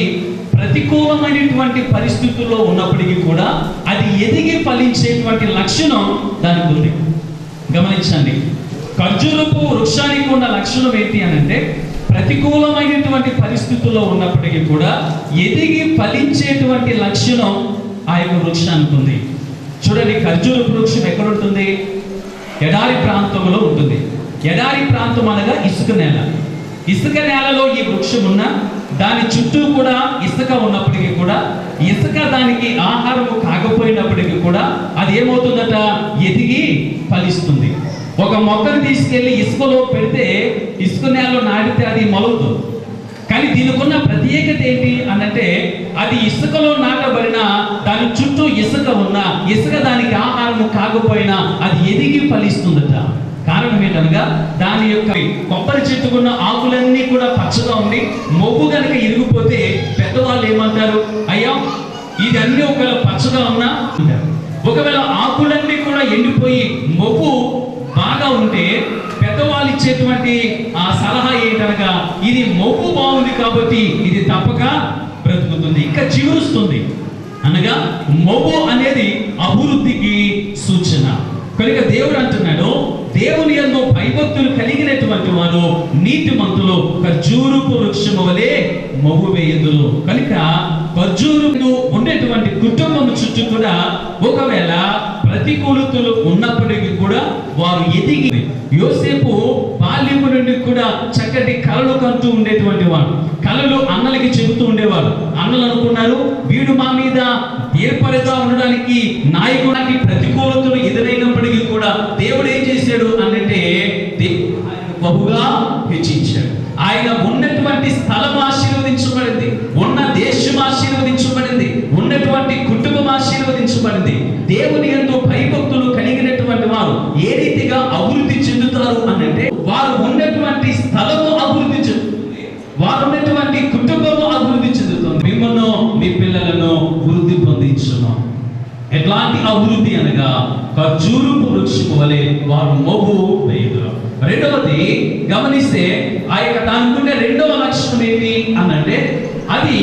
ప్రతికూలమైనటువంటి పరిస్థితుల్లో ఉన్నప్పటికీ కూడా అది ఎదిగి ఫలించేటువంటి లక్షణం దానికి ఉంది. గమనించండి, ఖర్జూరపు వృక్షానికి ఉన్న లక్షణం ఏంటి అనంటే, ప్రతికూలమైనటువంటి పరిస్థితుల్లో ఉన్నప్పటికీ కూడా ఎదిగి ఫలించేటువంటి లక్షణం ఆ యొక్క వృక్షానికి ఉంది. చూడండి, ఖర్జూరపు వృక్షం ఎక్కడ ఉంటుంది? ఎడారి ప్రాంతంలో ఉంటుంది. ఎడారి ప్రాంతం అనగా ఇసుక నేల. ఇసుక నేలలో ఈ వృక్షం ఉన్న దాని చుట్టూ కూడా ఇసుక ఉన్నప్పటికీ కూడా, ఇసుక దానికి ఆహారము కాకపోయినప్పటికీ కూడా అది ఏమవుతుందట? ఎదిగి ఫలిస్తుంది. ఒక మొక్కను తీసుకెళ్లి ఇసుకలో పెడితే, ఇసుక నేలలో నాటితే అది మొలవదు. కానీ దీనికి ఉన్న ప్రత్యేకత ఏంటి అనంటే, అది ఇసుకలో నాటబడిన దాని చుట్టూ ఇసుక ఉన్న, ఇసుక దానికి ఆహారము కాకపోయినా అది ఎదిగి ఫలిస్తుందట. కారణం ఏంటనగా, దాని యొక్క కొబ్బరి చెట్టుకున్న ఆకులన్నీ కూడా పచ్చగా ఉండి మొగ్గు కనుక ఇరిగిపోతే పెద్దవాళ్ళు ఏమంటారు? అయ్యా, ఇది అన్ని ఒకవేళ పచ్చగా ఉన్నా, ఒకవేళ ఆకులన్నీ కూడా ఎండిపోయి మొగ్గు బాగా ఉంటే పెద్దవాళ్ళు ఇచ్చేటువంటి ఆ సలహా ఏంటనగా, ఇది మొగ్గు బాగుంది కాబట్టి ఇది తప్పక బ్రతుకుతుంది, ఇంకా చిగురుస్తుంది అనగా మొగ్గు అనేది అభివృద్ధికి సూచన. కనుక దేవుడు అంటున్నాడు, దేవుని యందు భయభక్తులు కలిగినటువంటి వారు నీతిమంతులు ఖర్జూరపు వృక్షము వలె మొవ్వు వేయుదురు. కనుక ఖర్జూరు ఉండేటువంటి కుటుంబం చుట్టూ కూడా ఒకవేళ ప్రతికూలతలు ఉన్నప్పటికీ కూడా వారు ఎదిగి, యోసేపు బాల్యము నుండి కూడా చక్కటి కళలు కంటూ ఉండేటువంటి వాడు. కళలు అన్నలకి చెబుతూ ఉండేవాడు. అన్నలు అనుకున్నారు, వీడు మా మీద ఏర్పరిగా ఉండడానికి నాయకుడికి ప్రతికూలతలు ఎదురైనప్పటికీ కూడా దేవుడు ఏం చేశాడు అనంటే, బహుగా హెచ్చించాడు. ఆయన ఉన్నటువంటి స్థలం ఆశీర్వదించబడింది, ఉన్న దేశం ఆశీర్వదించబడింది, ఉన్నటువంటి కుటుంబం ఆశీర్వదించబడింది. దేవుని యందు భయభక్తులు కలిగినటువంటి వారు ఏ రీతిగా అభివృద్ధి చెందుతారు అనంటే, వారు ఉన్నటువంటి స్థలము అభివృద్ధి చెందుతుంది, వారు ఉన్నటువంటి కుటుంబము అభివృద్ధి చెందుతుంది. మిమ్మల్ని, మీ పిల్లలను వృద్ధి పొందించును. ఎట్లాంటి అభివృద్ధి అనగా, ఖర్జూరపు వృక్షము వలె వారు మొవ్వు వేయుదురు. రెండవది గమనిస్తే, ఆ యొక్క దానికుండే రెండవ లక్షణం ఏంటి అనంటే, అది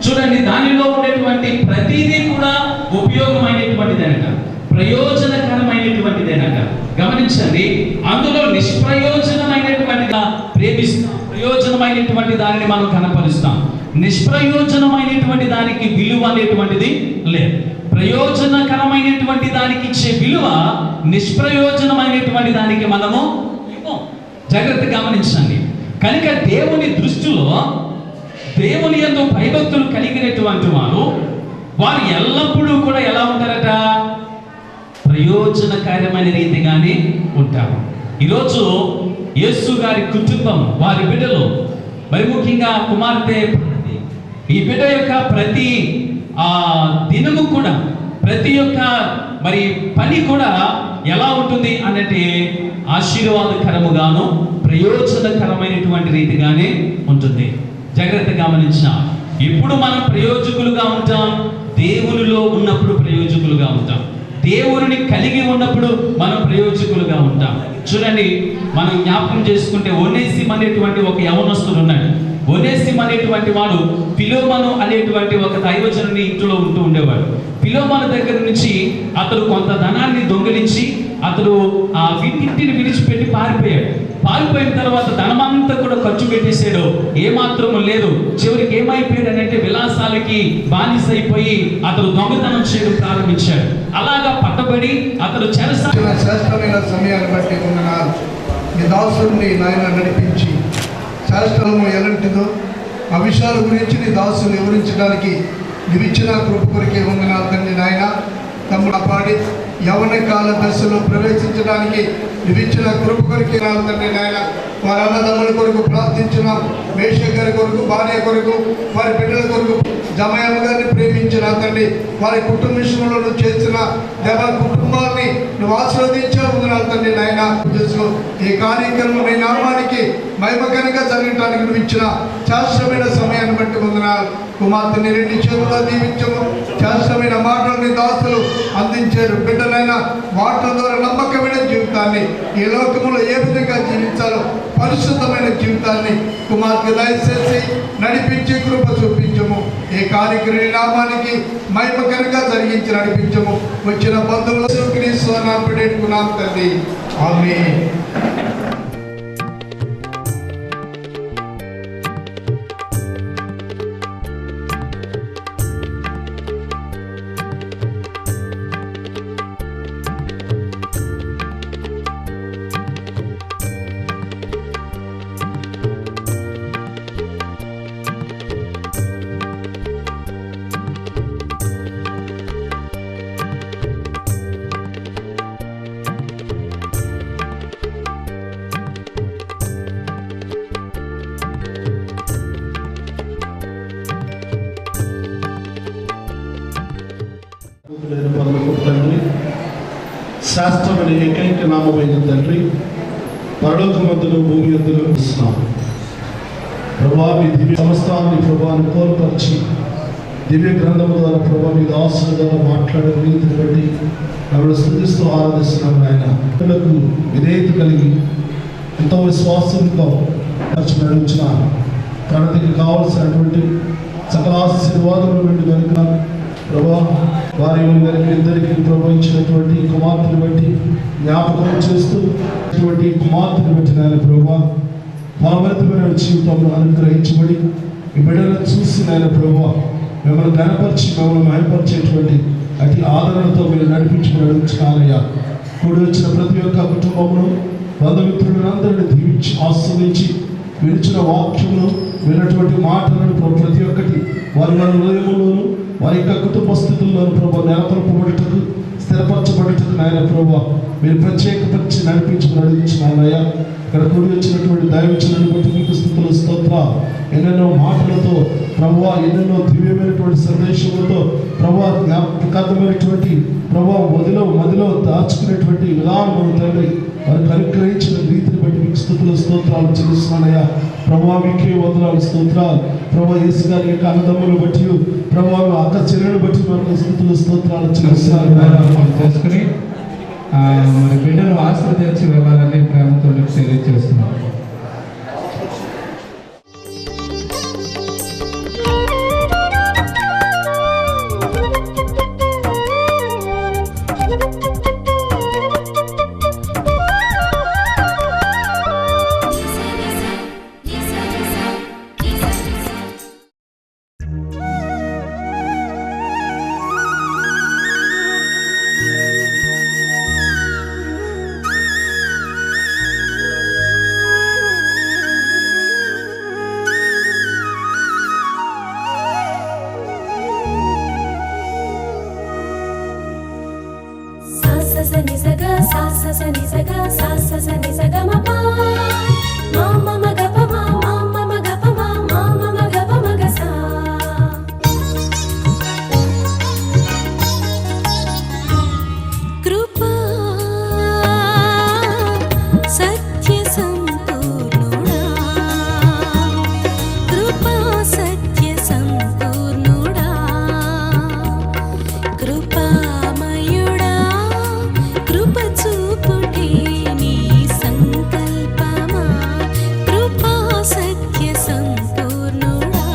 చూడండి, దానిలో ఉండేటువంటి ప్రతిదీ కూడా ఉపయోగమైనటువంటిదేనట, ప్రయోజనకరమైనటువంటిదేనట. గమనించండి, అందులో నిష్ప్రయోజనమైనటువంటిగా ప్రేమిస్తాం, ప్రయోజనమైనటువంటి దానిని మనం కనపరుస్తాం. నిష్ప్రయోజనమైనటువంటి దానికి విలువ అనేటువంటిది లేదు. ప్రయోజనకరమైనటువంటి దానికి ఇచ్చే విలువ నిష్ప్రయోజనమైనటువంటి దానికి మనము జాగ్రత్తగా గమనించండి. కనుక దేవుని దృష్టిలో దేవుని యందు భయభక్తులు కలిగినటువంటి వారు ఎల్లప్పుడూ కూడా ఎలా ఉంటారట? ప్రయోజనకరమైన రీతిగానే ఉంటారు. ఈరోజు యేసు గారి కుటుంబం, వారి బిడ్డలు, మరి ముఖ్యంగా కుమార్తె, ఈ బిడ్డ యొక్క ప్రతి దినము కూడా, ప్రతి ఒక్క మరి పని కూడా ఎలా ఉంటుంది అనంటే ఆశీర్వాదకరముగాను ప్రయోజనకరమైనటువంటి రీతిగానే ఉంటుంది. జాగ్రత్తగా గమనించిన, ఎప్పుడు మనం ప్రయోజకులుగా ఉంటాం? దేవునిలో ఉన్నప్పుడు ప్రయోజకులుగా ఉంటాం. దేవుని కలిగి ఉన్నప్పుడు మనం ప్రయోజకులుగా ఉంటాం. చూడండి, మనం జ్ఞాపకం చేసుకుంటే ఒనేసిం అనేటువంటి ఒక యవనస్తుడు ఉన్నాడు. ఒనేసిం అనేటువంటి వాడు ఫిలోమను అనేటువంటి ఒక దైవజనుని ఇంట్లో ఉంటూ ఉండేవాడు. ఫిలోమను దగ్గర నుంచి అతడు కొంత ధనాన్ని దొంగిలించి అతడు ఆ ఇంటిని విడిచిపెట్టి పారిపోయిన తర్వాత ధనమంతా కూడా ఖర్చు పెట్టేసాడు. ఏమాత్రము లేదు. చివరికి ఏమైపోయాడు అంటే విలాసాలకి బానిసైపోయి అతడు దొంగతనం చేయడం ప్రారంభించాడు. అలాగా పట్టబడి అతడు శ్రేష్టమైన సమయాన్ని బట్టి వందనాలు. మీ దాసుని నాయన నడిపించి శాస్త్రము ఎలాంటిదో ఆ విషయాల గురించి నీ దాసులు వివరించడానికి నీవిచ్చిన కృప కొరికే వందనాలు తండ్రి. నాయన తమ్ముడు పాడి యవన కాల దశలో ప్రవేశించడానికి నీవిచ్చిన కృప కొరికే తండ్రి. నాయన వారి అన్నదమ్ముల కొరకు ప్రార్థించిన మేష గారి కొరకు, భార్య కొరకు, వారి బిడ్డల కొరకు, జమయమ్మ గారిని ప్రేమించిన తండ్రి, వారి కుటుంబ విషయంలో చేసిన దేవ కుటుంబాన్ని నువ్వు ఆశీర్వదించావు వందనాలు తండ్రి. నాయన ఈ కార్యక్రమం నీ నామానికి మహిమకరంగా జరగటానికి నువ్వు ఇచ్చిన శాస్త్రమైన సమయాన్ని బట్టి వందనాలు. కుమార్తెని 2 చేతుల్లో దీవించము. శాస్త్రమైన మాటలని దాసులు అందించారు. బిడ్డలైన మాటల ద్వారా నమ్మకమైన జీవితాన్ని ఈ లోకములో ఏ విధంగా జీవించాలో పరిశుద్ధమైన జీవితాన్ని కుమార్తె దయచేసి నడిపించి కృప చూపించము. ఈ కార్యక్రమ నామానికి మహిమకరంగా జరిగించి నడిపించము. వచ్చిన బంధువులు పెట్టుకున్నాం తండ్రి. ఆమేన్. తండ్రి, శాస్త్రమైన ఏకైక నామమైన తండ్రి, పరలోకమందును భూమి యందును ప్రభా మీ దివ్య సమస్తాన్ని ప్రభాని కోల్పరిచి దివ్య గ్రంథము ద్వారా ప్రభా మీ దాసుల ద్వారా మాట్లాడే రీతిని బట్టి మమ్మల్ని స్తుతిస్తూ ఆరాధిస్తున్నాం. ఆయన పిల్లలకు విధేయత కలిగి ఎంతో విశ్వాసంతో నడిచిన ప్రణతికి కావలసినటువంటి సకల ఆశీర్వాదముల నుండి కనుక ప్రభా వారి ఇద్దరికి ప్రభావించినటువంటి కుమార్తెను బట్టి జ్ఞాపకం చేస్తూ కుమార్తెను బట్టి నాయన ప్రభా ఫలవంతమైన జీవితంలో అనుగ్రహించబడి ఈ బిడ్డలను చూసి నాయన ప్రభా మిమ్మల్ని గణపరిచి మిమ్మల్ని మహిమపరిచేటువంటి అతి ఆదరణతో మీరు నడిపించుకుని అడుగుతున్నానయ్యా. కూడి వచ్చిన ప్రతి ఒక్క కుటుంబమును బంధుమిత్రులను అందరినీ దీవించి ఆస్వాదించి వినిచిన వాక్యమును విన్నటువంటి మాటలను ప్రతి ఒక్కటి వారి హృదయములోను వారి యొక్క కుటుంబ స్థితుల్లోను ప్రభావ నెలకొల్పబడుటకు స్థిరపరచబడుటకు నాయన ప్రభావ మీరు ప్రత్యేకపరిచి నడిపించుకుని అడుగుతున్నానయ్యా. ఇక్కడ కూడి వచ్చినటువంటి దైవచనను బట్టి మీకు స్థుతులు స్తోత్ర. ఎన్నెన్నో మాటలతో ప్రభువా, ఎన్నెన్నో దివ్యమైనటువంటి సందేశములతో ప్రభువా జ్ఞాపకార్థమైనటువంటి ప్రభువా మదిలో దాచుకునేటువంటి విధానము తండ్రి వారికి అనుగ్రహించిన రీతిని బట్టి మీకు స్థుతులు స్తోత్రాలు చెల్లిస్తున్నానయ్యా. ప్రభువా మీకే వందనాలు స్తోత్రాలు. ప్రభువా యేసు గారి యొక్క అన్నదమ్ములు బట్టి ప్రభువా అక్క చెల్లెలను బట్టి మనకు స్థుతులు స్తోత్రాలు చేసుకుని మరి బిడ్డను ఆశీర్వదించి వెళ్ళాలని ప్రేమతో తెలియజేస్తున్నాం. కృపా సత్య సంపూర్ణుడా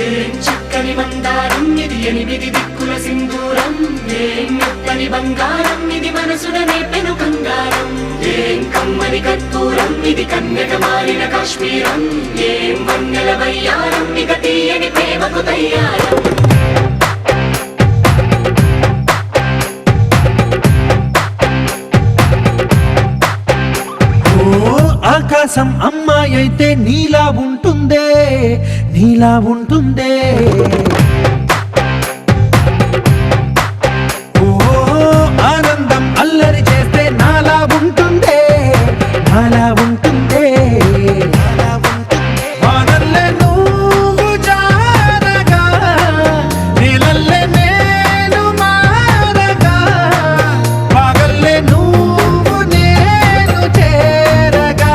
ఏం చక్కని మందారం ఇది, 8 దిక్కుల సింధూరం. ఏం మెత్తని బంగారం ఇది, మనసున నేపెను బంగారం. ఏం కమ్మని కర్పూరం ఇది, కన్యక మారిన కాశ్మీరం. ఏం వన్నెల వయ్యారం ఇక తీయని ప్రేమకు తయ్యారం. ఆకాశం అమ్మాయి అయితే నీలా ఉంటుందే, నీలా ఉంటుందే. ఓ ఆనందం అల్లరి చేస్తే నాలా ఉంటుందే, నాలా ఉంటుందే. వానల్లే నువ్వు జారగా, నీలల్లే నేను మారగా, పగల్లే నువ్వు నేను చేరగా,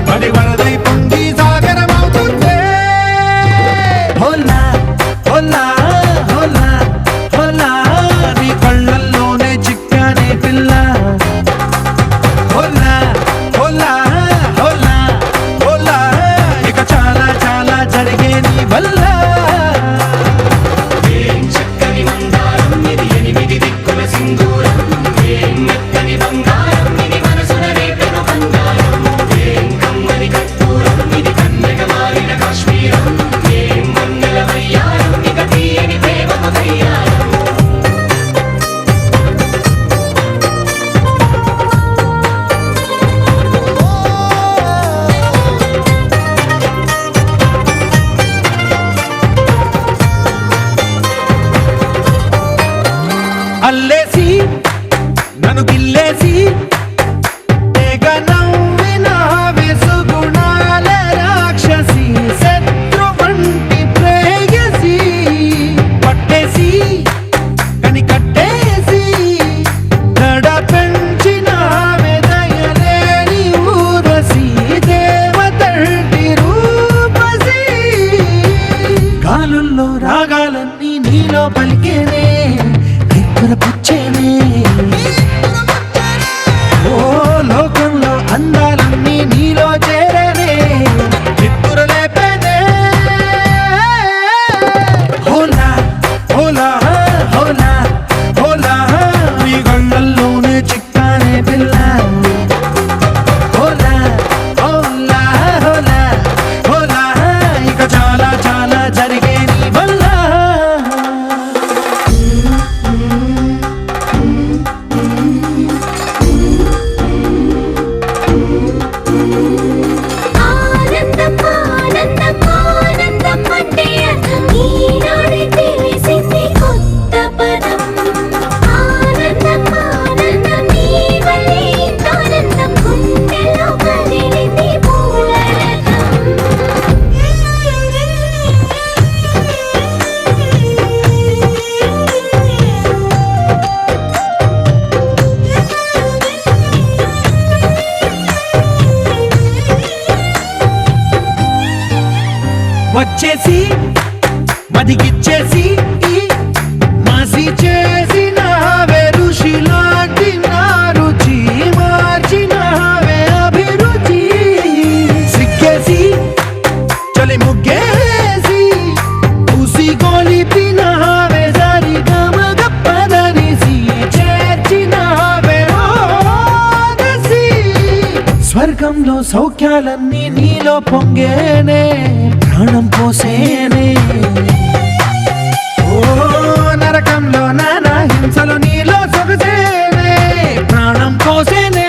పడి వరదై పొంగి సాగరమవుతుందే. హోలా హోలా హోలా హోలా, నీ కళ్ళల్లోనే చిక్కానే పిల్ల. హోలా హోలా హోలా హోలా, ఇక చాలా చాలా జరిగే నీ వల్ల. ఏం చక్కని మందారం ఇది, 8 దిక్కుల సింధూరం. ఏం మెత్తని బంగారం ఇది, మనసున రేపెను బంగారం. ఏం కమ్మని కర్పూరం ఇది, కన్యక మారిన కాశ్మీరం. ఏం వన్నెల వయ్యారం ఇక తీయని ప్రేమకు తయ్యారం. అల్లేసి నన్ను గిల్లేసి తెగ నవ్విన వెసుగుణాల రాక్షసి, శత్రు వంటి ప్రేయసి. పట్టేసి కని కట్టేసి దడ పెంచిన దయలేని ఊరసి, దేవతంటి రూపసి. గాలుల్లో రాగాలన్నీ నీలో పలికేనే, పుచ్చేనే. ఓ లోకంలో అందాలన్నీ నీలో చేరనే, నిద్దురలేపేనే. హోలా హోలా హోలా హోలా, నీ గళ్ళల్లోనే చిక్కానే పిల్ల. హోలా హోలా హోలా హోలా, ఇక చాలా చాలా జరిగే నీ వల్ల. ఆనందం ఆనందం ఆనందం అంటే అర్థం ఈనాడే తెలిసింది కొత్త పదం. ఆనందం ఆనందం నీ వల్లే ఇంత ఆనందం, గుండెలో కదిలింది పూల రథం. వచ్చేసి మదిగిచ్చేసి మాసి చేసినావే, ఋషిలాంటి నా రుచి మార్చినావే అభిరుచి. సిగ్గేసి చలి ముగ్గేసి ఉసి గొలిపినావే, సరి గమగప్పదనిసి చేర్చినావే ఓదసి. స్వర్గంలో సౌఖ్యాలన్నీ నీలో పొంగేనే, ప్రాణం పోసేనే. ఓ నరకంలో నానా హింసలు నీలో సొగసేనే, ప్రాణం పోసేనే.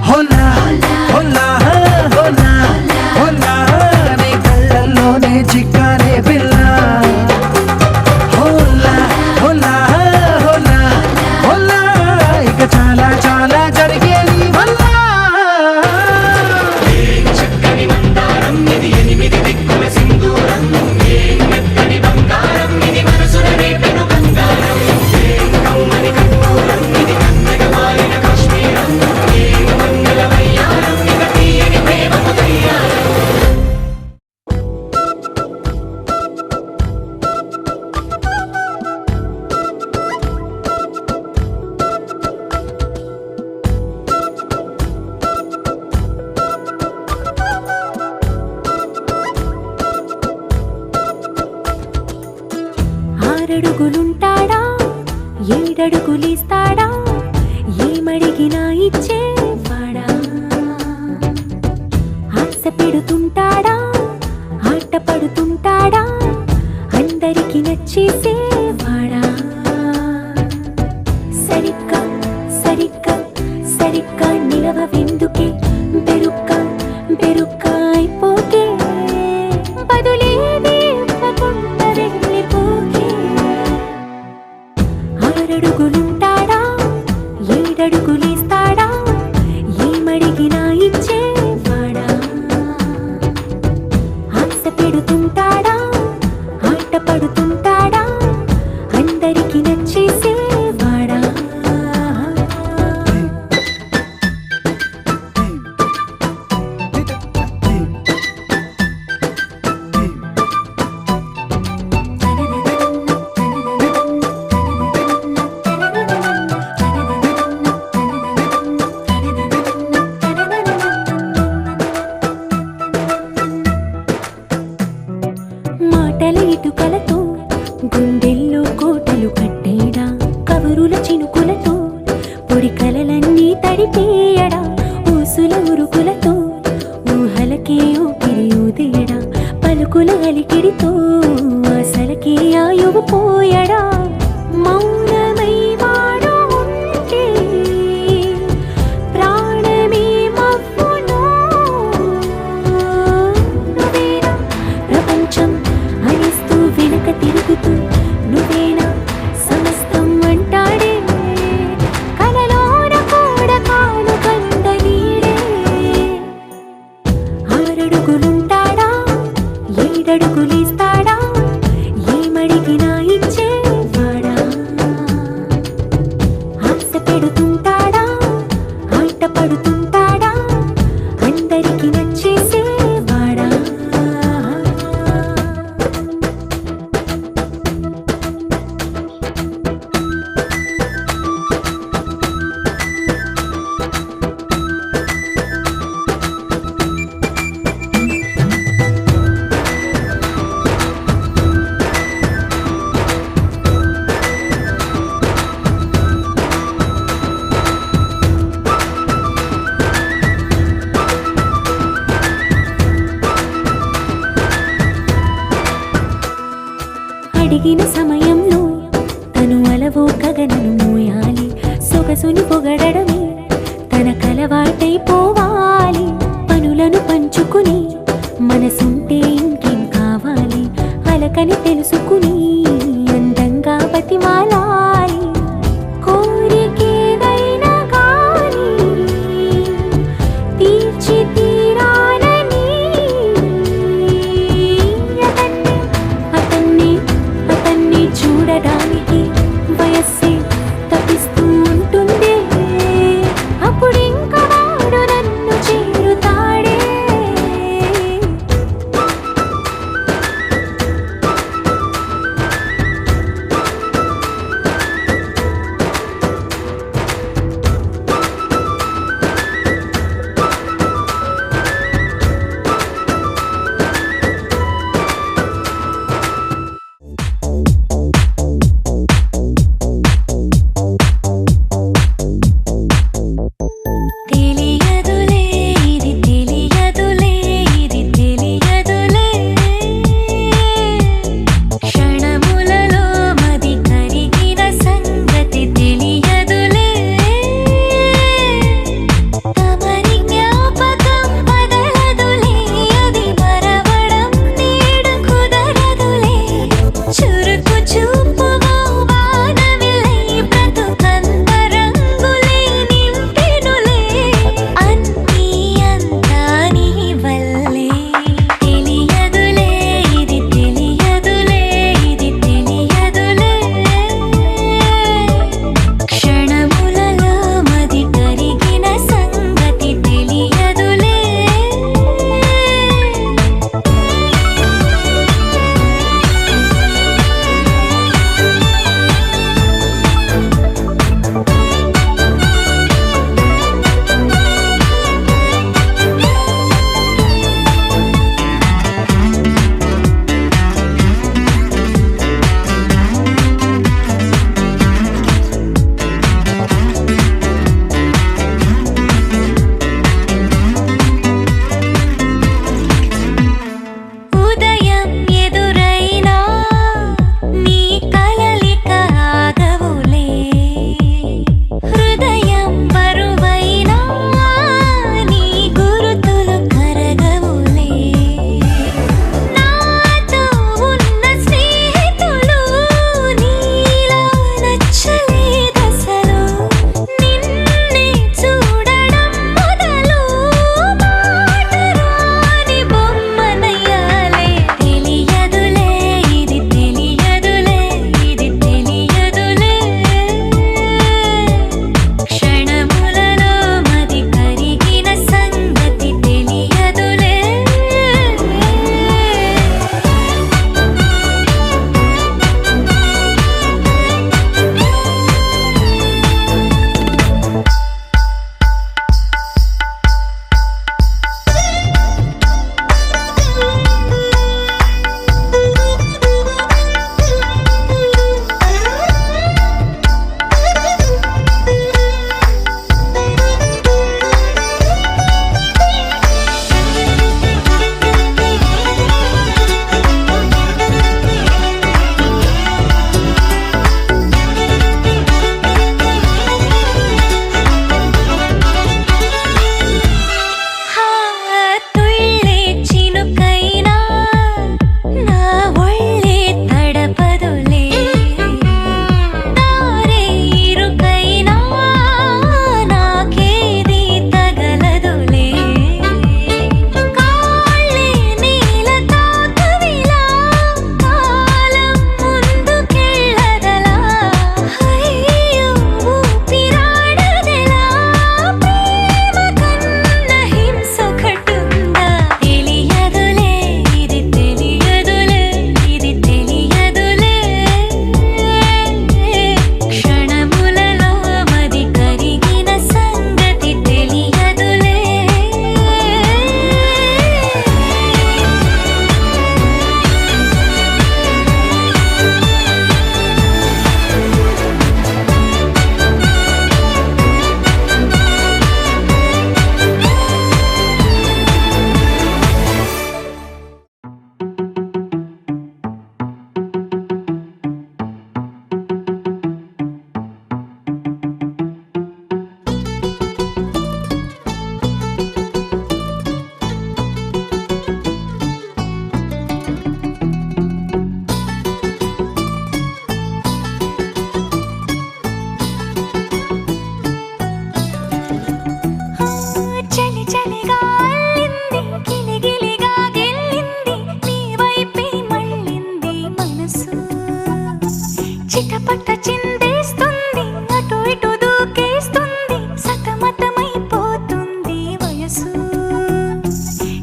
హోలా హోలా హోలా హోలా, నీ కళ్ళల్లోనే చిక్కానే పిల్ల. హోలా హోలా హోలా హోలా, ఇక చాలా చాలా జరిగే నీ వల్ల. చక్కని మందారం ఇది, 8 దిక్కుల సింధూరం. 6 అడుగులుంటాడా 7 అడుగులిస్తాడా ఏమడిగినా ఇచ్చేవాడా ఆశ పెడుతుంటాడా ఆట పడుతుంటాడా అందరికి నచ్చేసేవాడా సరిగ్గా సరిగ్గా సరిగ్గా నిలవవెందుకే బెరుక్క అయిపోకే బదులేది ఇవ్వకుండా వెళ్ళిపోకే 6 అడుగులుంటాడా 7 అడుగులిస్తాడా ఏమడిగినా ఇచ్చేవాడా ఆశ పెడుతుంటాడా ఆట పడుతుంటాడా అందరికి నచ్చేసేవాడా మాటల ఇటుకలతో గుండెల్లో కోటలు కట్టేడా కబురుల చినుకులతో పొడి కలలన్నీ తడిపేయడా ఊసుల ఉరుకులతో ఊహలకే ఊపిరి ఊదేయడా పలుకుల అలికిడితో ఆశలకే ఆయువు పోయడా మౌనమై వాడు ఉంటే ప్రాణమే మవ్వును నువ్వేనా ప్రపంచం అనిస్తూ వెనుక తిరుగుతూ నువ్వేనా సమస్తం అంటాడే కలలోన కూడా కాను కంద నీడే 6 అడుగులుంటాడా 7 అడుగులిస్తాడా ఏమడిగినా ఇచ్చేవాడా ఆశ పెడుతుంటాడా ఆట పడుతుంటాడా అందరికి నచ్చేసేవాడా అడిగిన సమయంలో తను అలవో గగనను మోయాలి సొగసుని పొగడమే తనకలవాటైపోవాలి పనులను పంచుకుని మనసుంటే ఇంకేం కావాలి అలకని తెలుసుకుని అందంగా బతిమాలాలి కోరికేదైనా గాని తీర్చి తీరాలని అతన్ని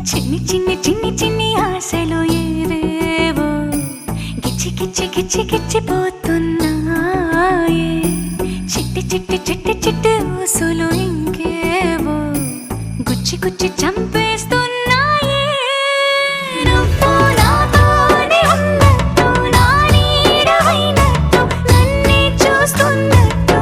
చిన్ని చిన్ని చిన్ని చిన్ని ఆశలు ఏవేవో గిచ్చి గిచ్చి గిచ్చి గిచ్చిపోతున్నాయే చిట్టి చిట్టి చిట్టి చిట్టి ఊసులు ఇంకేవో గుచ్చి గుచ్చి చంపేస్తున్నాయే నువ్వు నాతోనే ఉన్నట్టు నా నీడవైనట్టు నన్నే చూస్తున్నట్టు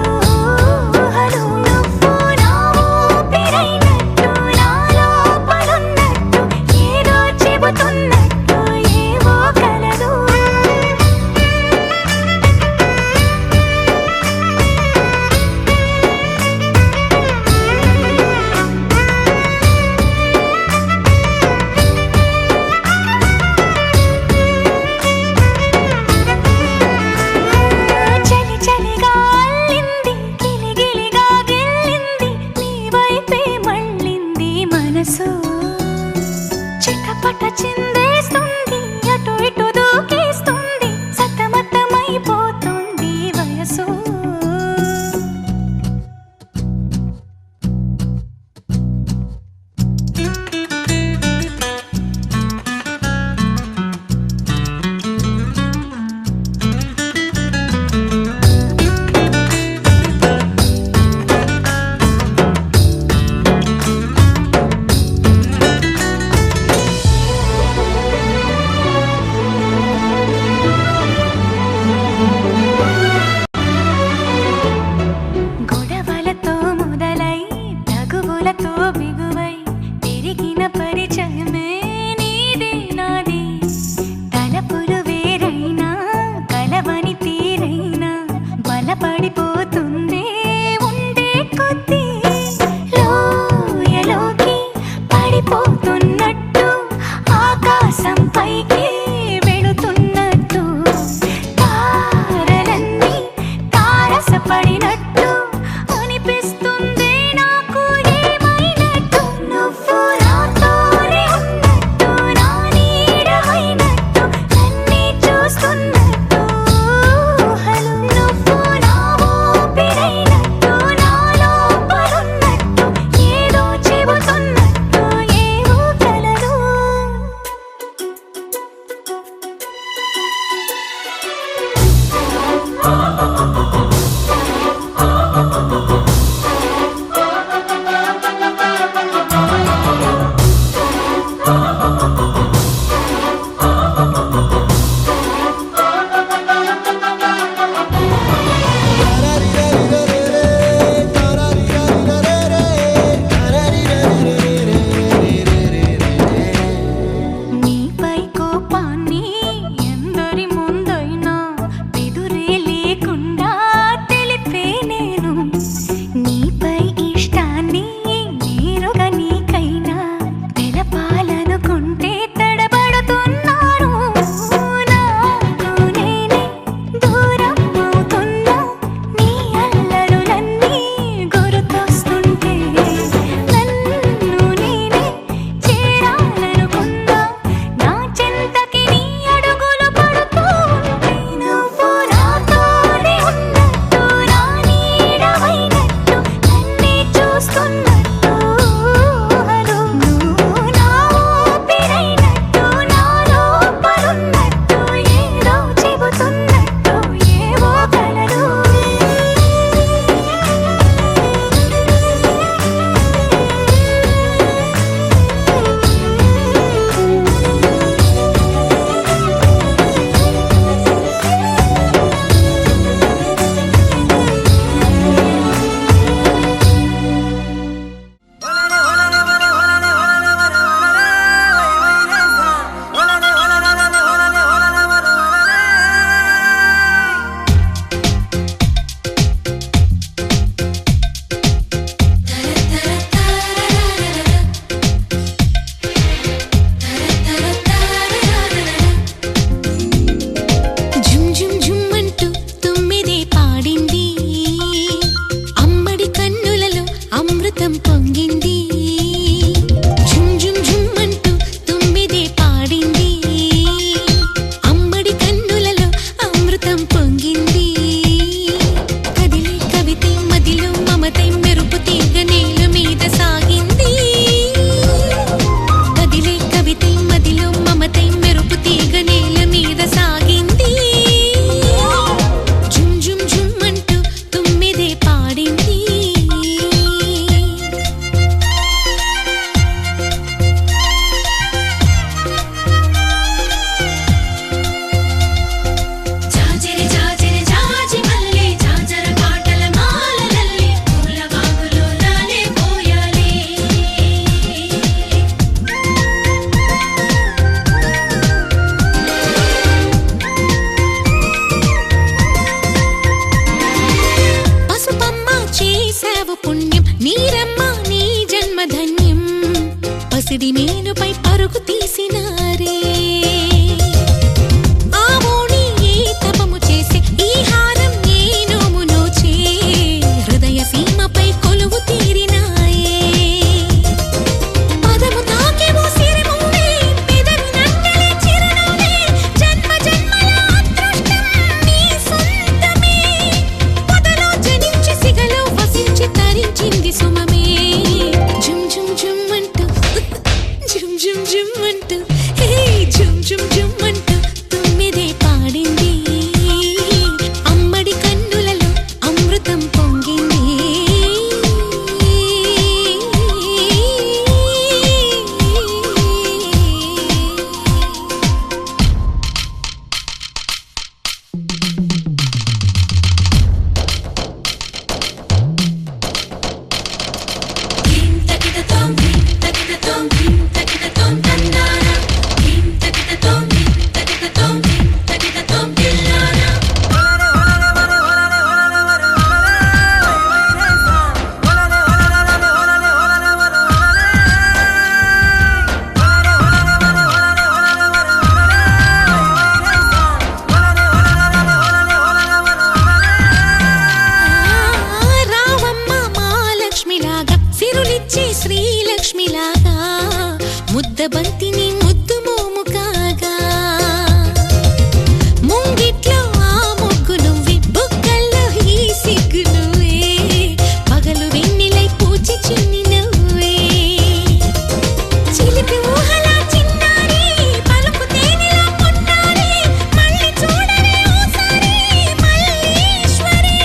ఊహలు నువ్వు నా ఊపిరైనట్టు నా లోపలున్నట్టు ఏదో చెబుతున్నట్టు ఏవో కలదు చలి చలిగా అల్లింది గిలిగిలిగా గిల్లింది నీ వైపే మళ్ళింది మనసు చిటపట చిందేస్తుంది అటు ఇటు దూకేస్తుంది సతమతమైపోతుంది వయసు పరుగు తీసినారే ఆ ఓణి ఏ తపము చేసే ఈ హారం ఏ నోము నోచే హృదయ సీమపై కొలువు తీరినాయే పదము తాకేవో సిరిమువే పెదవి నంటలే చిరునవ్వే జన్మ జన్మల అదృష్టం నీ సొంతమే పొదలో జనించి సిగలో వసించి తరించింది సుమమే జుమ్ జుమ్ జుమ్ అంటూ జుమ్ జుమ్ జుమ్ అంటూ హే జుమ్ జుమ్ జుమ్ అంటూ తుమ్మిదే పాడింది అమ్మడి కన్నులలో అమృతం పొంగింది ధీం తకిటతోం ధీం తకిటతోం ధీం తకిటతోం తందానా ధీం తకిటతోం ధీం తకిటతోం ధీం తకిటతోం దిల్లానా రావమ్మ మహాలక్ష్మిలాగా సిరులిచ్చే శ్రీలక్ష్మిలాగా ముద్దబంతిని ముద్దు మోము కాగా ముంగిట్లో ఆ మొగ్గు నువ్వే బుగ్గల్లో ఈ సిగ్గు నువ్వే పగలు వెన్నెలై పూచి చిన్ని నువ్వే చిలిపి ఊహలా చిన్నారి పలుకు తేనెలా పొన్నారి మళ్ళీ చూడవే ఓసారి మల్లీశ్వరి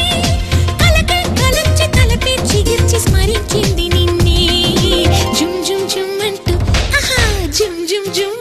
కలకై కలంచి తలపే చిగిర్చి స్మరించింది నిన్నే జుమ్ జుమ్ జుమ్ అంటూ ఆహా జుమ్ జుమ్ జుమ్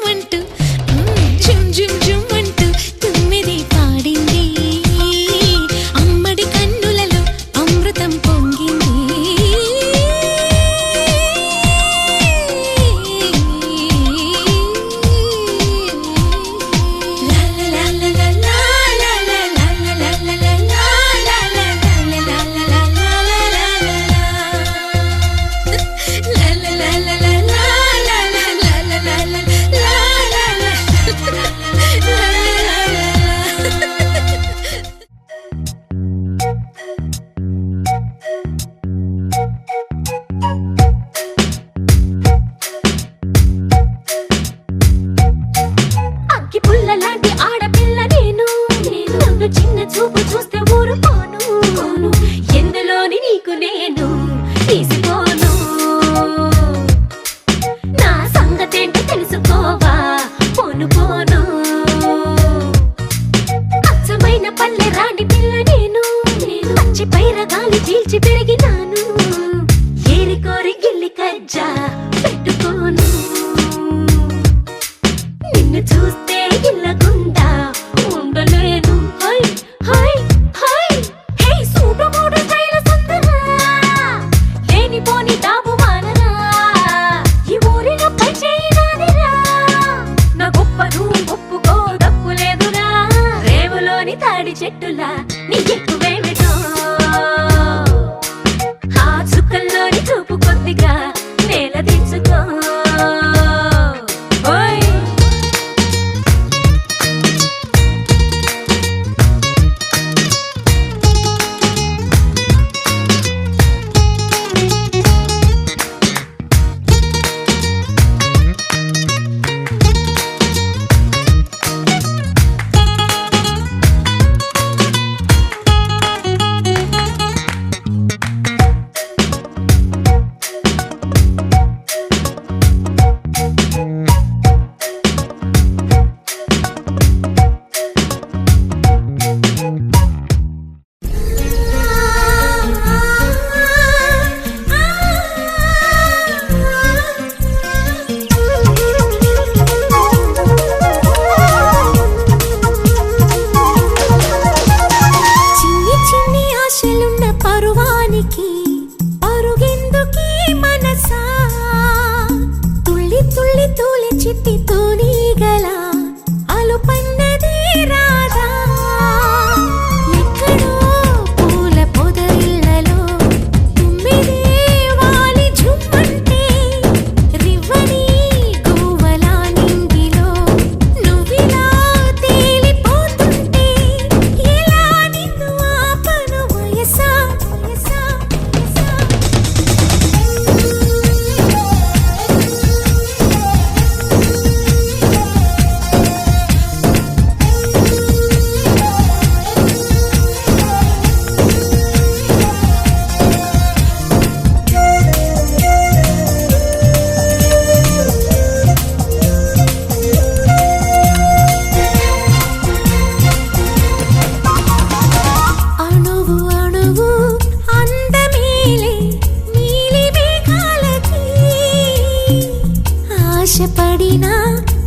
పడిన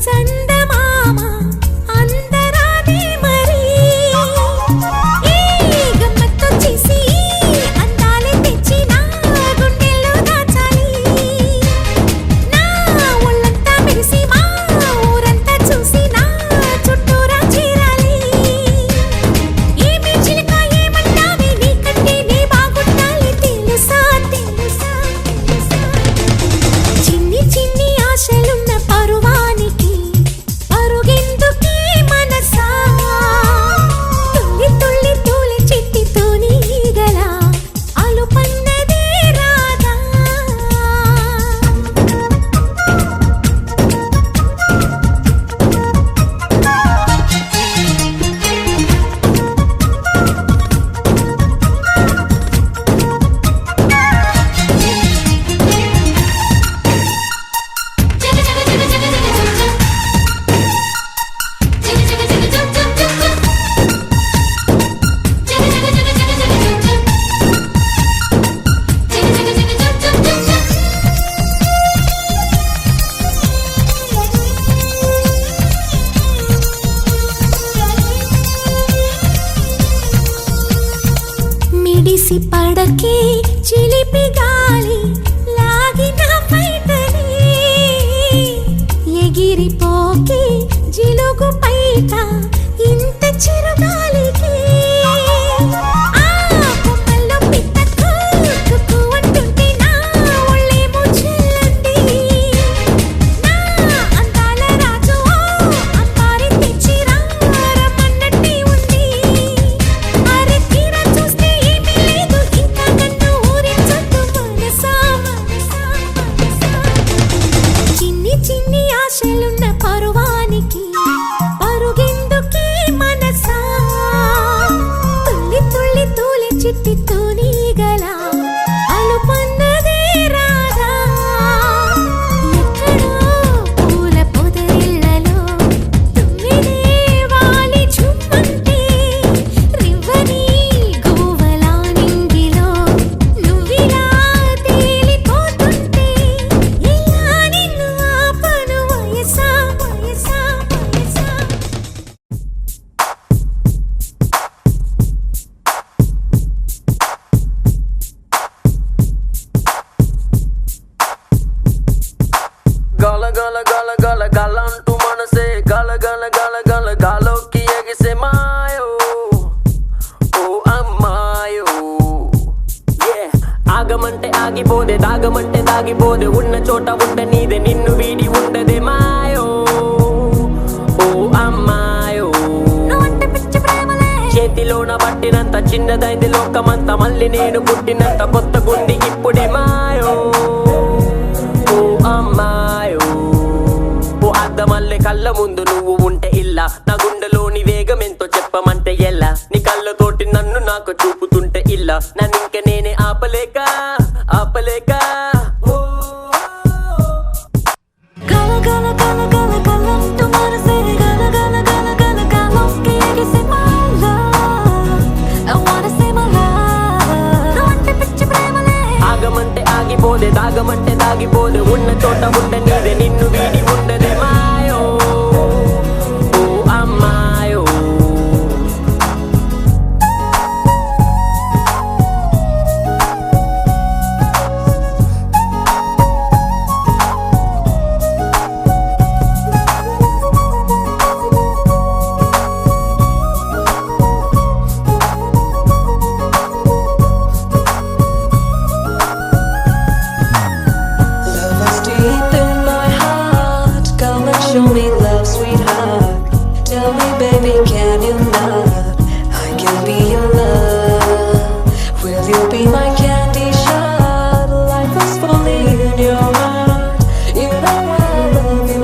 చందమామ అందరాదే మరి ఈ గమ్మత్తు చేసి అందాలే తెచ్చి నా గుండెల్లో దాచాలి నా ఒళ్ళంతా మెరిసి మా ఊరంతా చూసి నా చుట్టూరా చేరాలి ఏమి చిలక ఏమంటావే నీకంటే నీ బాగుండాలి తెలుసా తెలుసా తెలుసా చిన్ని చిన్ని ఆశలున్న పరువానికి పరుగెందుకే మనసా తుల్లి తుల్లి తూలి చిట్టితో నీగల అలుపన్నదే రాదా మిడిసి పడకే చిలిపి గాలి లాగిన పైటని ఎగిరిపోకే జిలుగు పైట ఇంత చిరుగాలికి ఆ కొమ్మల్లో పిట్ట కుక్కు అంటుంటే నా ఒళ్ళేమో చెల్లండి నా అందాల రాజు అంబారి తెచ్చి రమ్మన్నట్టే ఉంది అరే తీరా చూస్తే ఏమీ లేదు ఇంకా నన్ను ఊరించొద్దు మనసా మనసా మనసా చిన్ని చిన్ని ఆశలున్న పరువానికి పరుగెందుకే మనసా తుల్లి తుల్లి తూలి చిట్టితో నీగల అలుపన్నదే రాదా ఎక్కడో పూల పొదరిళ్ళలో తుమ్మిదే వాలి చుమ్మంటే రివ్వని గోవలా నింగిలో నువ్విలా తేలిపోతుంటే ఇలా నిన్ను ఆపను వయసా వయసా వయసా గల గల గల గల గల అంటూ మనసే గల గల గల గల గాలోకి ఎగిసే మాయో ఓ అమ్మాయో ఆగమంటే ఆగిపోదే దాగమంటే దాగిపోదే ఉన్న చోట ఉండ నీదే నిన్ను వీడి ఉండదే మాయో ఓ అమ్మాయో చేతిలోన పట్టినంత చిన్నదైంది లోకమంతా మళ్ళీ నేను పుట్టినంత కొత్త గుండి ఇప్పుడే మాయో ఓ అమ్మాయో ఓ అద్దమల్లె కళ్ళ ముందు నువ్వు ఉంటే ఇల్లా నా గుండెలోని వేగం ఎంతో చెప్పమంటే ఎలా నీ కళ్ళతోటి నన్ను నాకు చూపుతుంటే ఇల్లా నన్ను ఇంక నేనే ఆపలేక ఆపలేక గల గల గల గల గలంటూ మనసే గల గల గల గల గాలోకి ఎగిసే my love I wanna say my love నువ్వంటే పిచ్చి ప్రేమలే ఆగమంటే ఆగిపోదే దాగమంటే దాగిపోదే ఉన్న చోట ఉండ నీదే నిన్ను వీడి ఉండదే మాయో ఓ అమ్మాయో Love is deep in my heart. Come and show me love, sweetheart. Tell me, baby, can you not? I can be your love. Will you be my candy shot? Life is fully in your heart. You know I love you.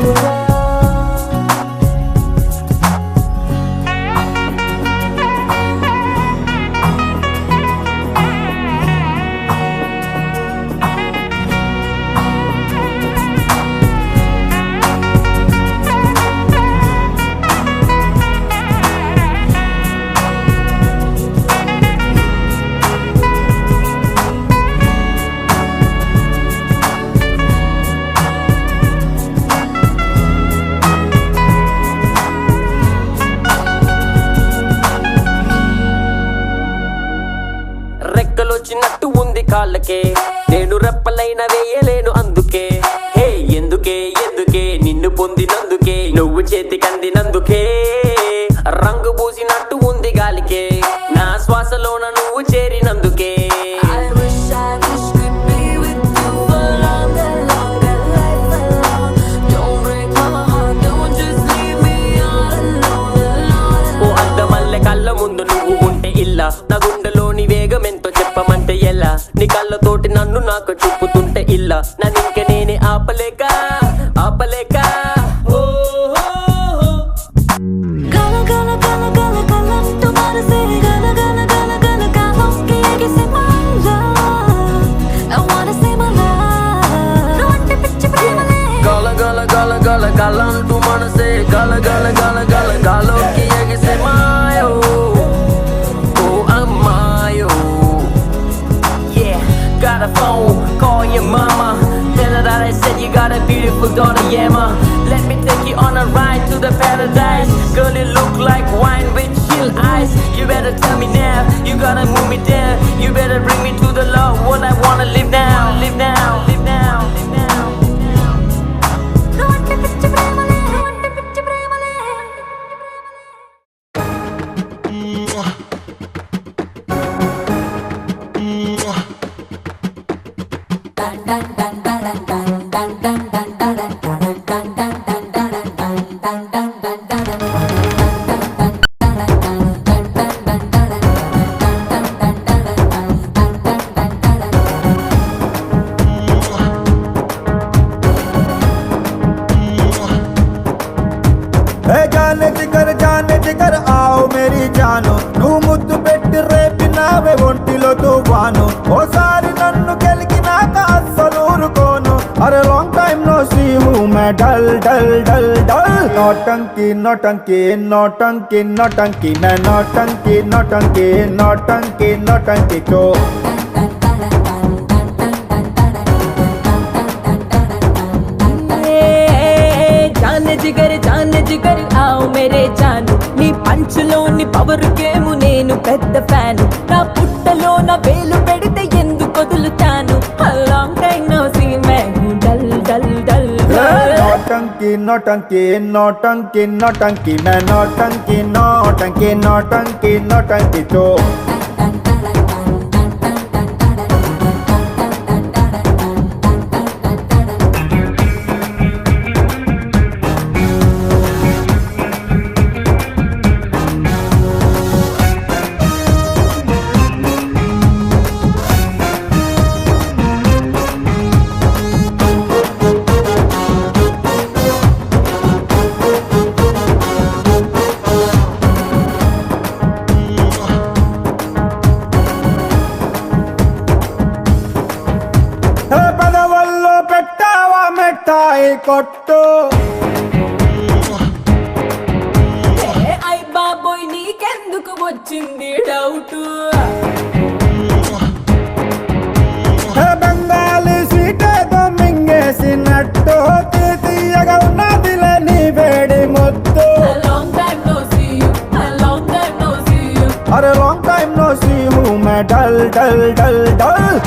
కాళ్ళకే నేను రెప్పలైన వేయలేను అందుకే హే ఎందుకే ఎందుకే నిన్ను పొందినందుకే నువ్వు చేతికందినందుకే రంగు పూసినట్టు ఉంది గాలికే నా శ్వాసలోన నువ్వు చేరినందుకే ఓ అందమల్లె కళ్ళ ముందు నువ్వు ఉంటే ఇల్లా నా గుండెలోని వేగం ఎంతో చెప్పమంటే ఎలా నీ కళ్ళతోటి నన్ను నాకు చూపుతుంటే ఇల్లా నన్ను ఇంక నేనే ఆపలేక ఆపలేక ఓ గల గల గల గల గలంటూ మనసే గల గల గల గల గాలోకి ఎగిసే మాయో ఓ అమ్మాయో yeah got a phone call your mama tell her that I said you got a beautiful daughter yeah ma let me take you on a ride to the paradise girl you look like wine with chill eyes you better tell me now you gotta move me down you better bring me to the love what I wanna live now live now live now live now जाने जिगर आओ मेरी जानो నువ్వు ముద్దు పెట్టి రేపినావే ఒంటిలో తువాను ఓసారి నన్ను గెలికినాక అస్సలు ఊరుకోను అరే లాంగ్ టైం నో సీ హూ మే డల్ డల్ డల్ డల్ నోటంకి నోటంకి నోటంకి నోటంకి మే నోటంకి నోటంకి నోటంకి నోటంకి తో जाने जिगर आओ मेरे जानु नी పంచులోని పవర్ గేమ్ నేను పెద్ద ఫ్యాన్ నా పుట్టలో నా వేలు పెడితే ఎందుకు వదులుతాను లాంగ్ టైం నో సీ మే డల్ డల్ డల్ నోటంకి నోటంకి నోటంకి నోటంకి మే నోటంకి నోటంకి నోటంకి నోటంకి తో కొట్టు ఐ బాబోయ్ నీకెందుకు వచ్చింది డౌట్ బెంగాలీ సీటేదో మింగేసినట్టు తీయగా ఉన్నదిలే నీ వేడి ముద్దు అరే లాంగ్ టైం నో సీ హూ మే డల్ డల్ డల్ డల్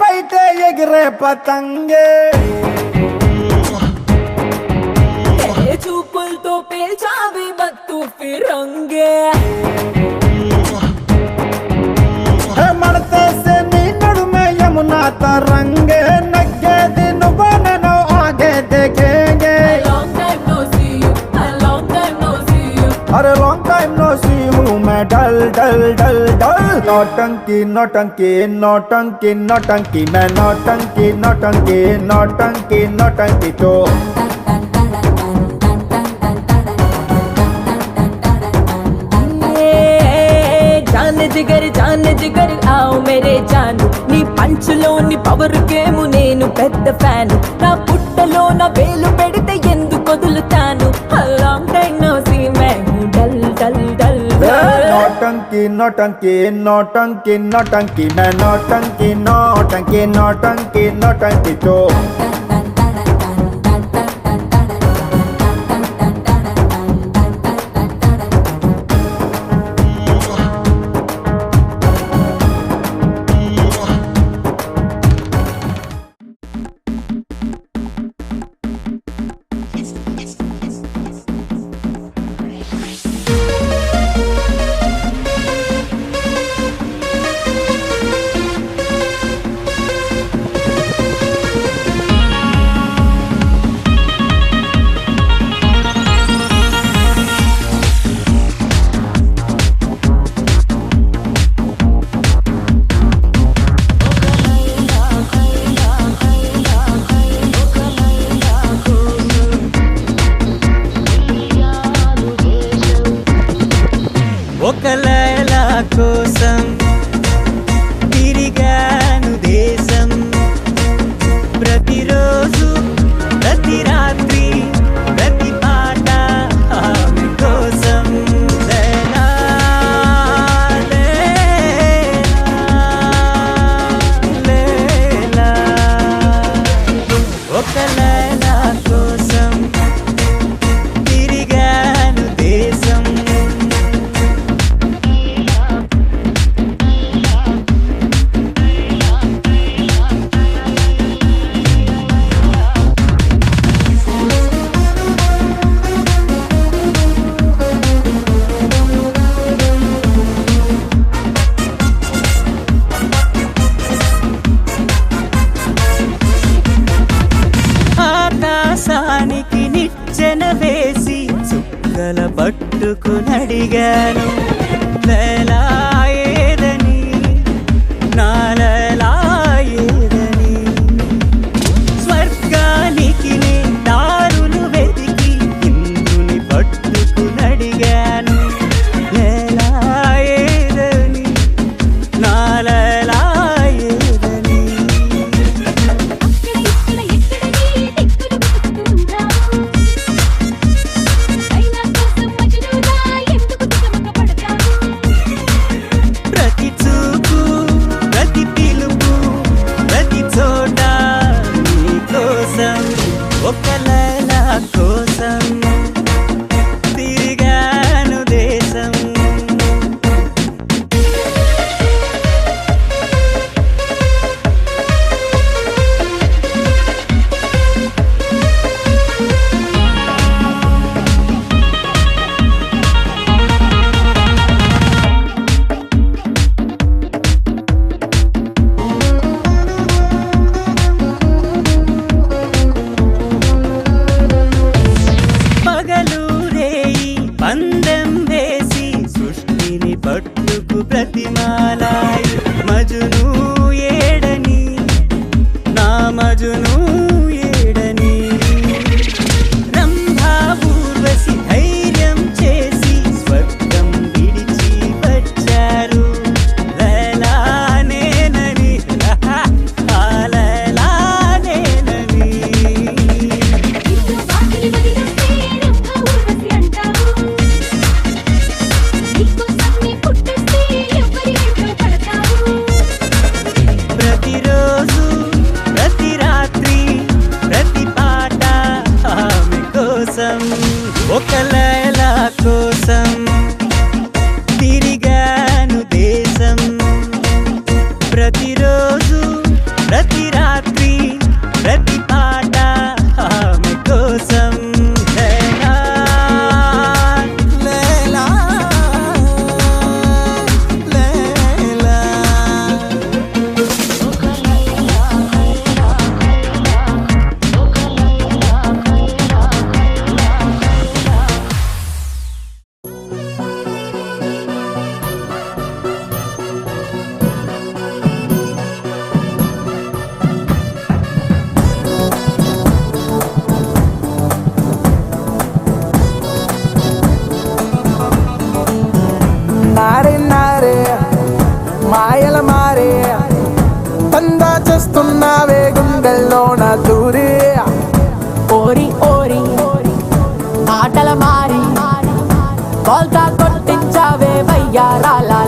పైతే ఎగిరే పతంగే చూపులతో పేల్చావి మత్తు ఫిరంగే మడతేసే నీ నడుమే యమునా తరంగే నగ్గేది నువ్వు నేను ఆగే దేఖేంగే అరే లాంగ్ టైం నో సీ హూ మే డల్ డల్ డల్ డల్ नौटंकी नौटंकी नौटंकी नौटंकी मैं नौटंकी नौटंकी नौटंकी नौटंकी तो जाने जिगर आओ मेरे जानु నీ పంచులోని పవర్ గేమ్ నేను పెద్ద ఫ్యాన్ నా పుట్టలో నా వేలు పెడితే नौटंकी नौटंकी नौटंकी नौटंकी मैं नौटंकी नौटंकी नौटंकी नौटंकी तो ఒక లైలా కోసం తిరిగాను దేశం ప్రతిరోజు ప్రతి రాత్రి ప్రతి పాట ఆమె కోసం లైలా లైలా ఒక లైలా కోసం తిరిగాను దేశం ఆకాశానికి నిచ్చెన వేసి చుక్కల పట్టుకునడిగాను లైలా ఏదని నా లైలా ఏదని స్వర్గానికి నే దారులు వెతికి ఇందుని పట్టుకునడిగాను లైలా ఏదని నా లైలా ఏదని ప్రతి చూపు ప్రతి పిలుపు ప్రతి చోట నీ కోసం ఒక లైలా కోసం తిరిగాను దేశం పగలు రేయి పందెం వేసి సృష్టిని పట్టుకు ప్రతిమాలాయి మజును ఏడని నా మజును ఏడని రంభా ఊర్వశి ధైర్యం చేసి స్వర్గం విడిచి వచ్చారు లైలా నేనని ఆ లైలా నేనని ప్రతిరోజు ప్రతి రాత్రి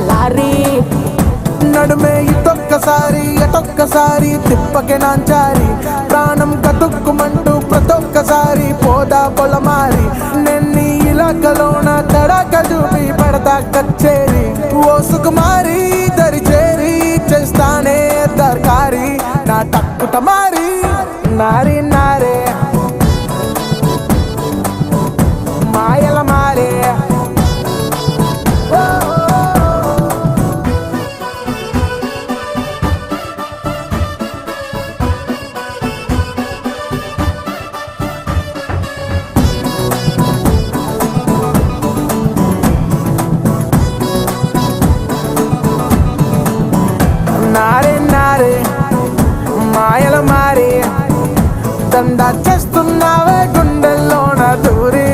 లారీ. నడుమే ఇటొక్కసారి అటొక్కసారి తిప్పకే నాంచారి, ప్రాణం కతుక్కుమంటూ ప్రతొక్కసారి పోదా పొలమారి. నెన్ని ఇలాకలోన తడక చూపి పడతా కచ్చేరి, ఓ సుకుమారి దరి చేరి చేస్తానే దర్కారి. నా టక్కుట మారి నారి నారే మాయల మారే. నారే నారే మాయల మారే, దందా చేస్తున్నావే గుండెల్లోన దూరి.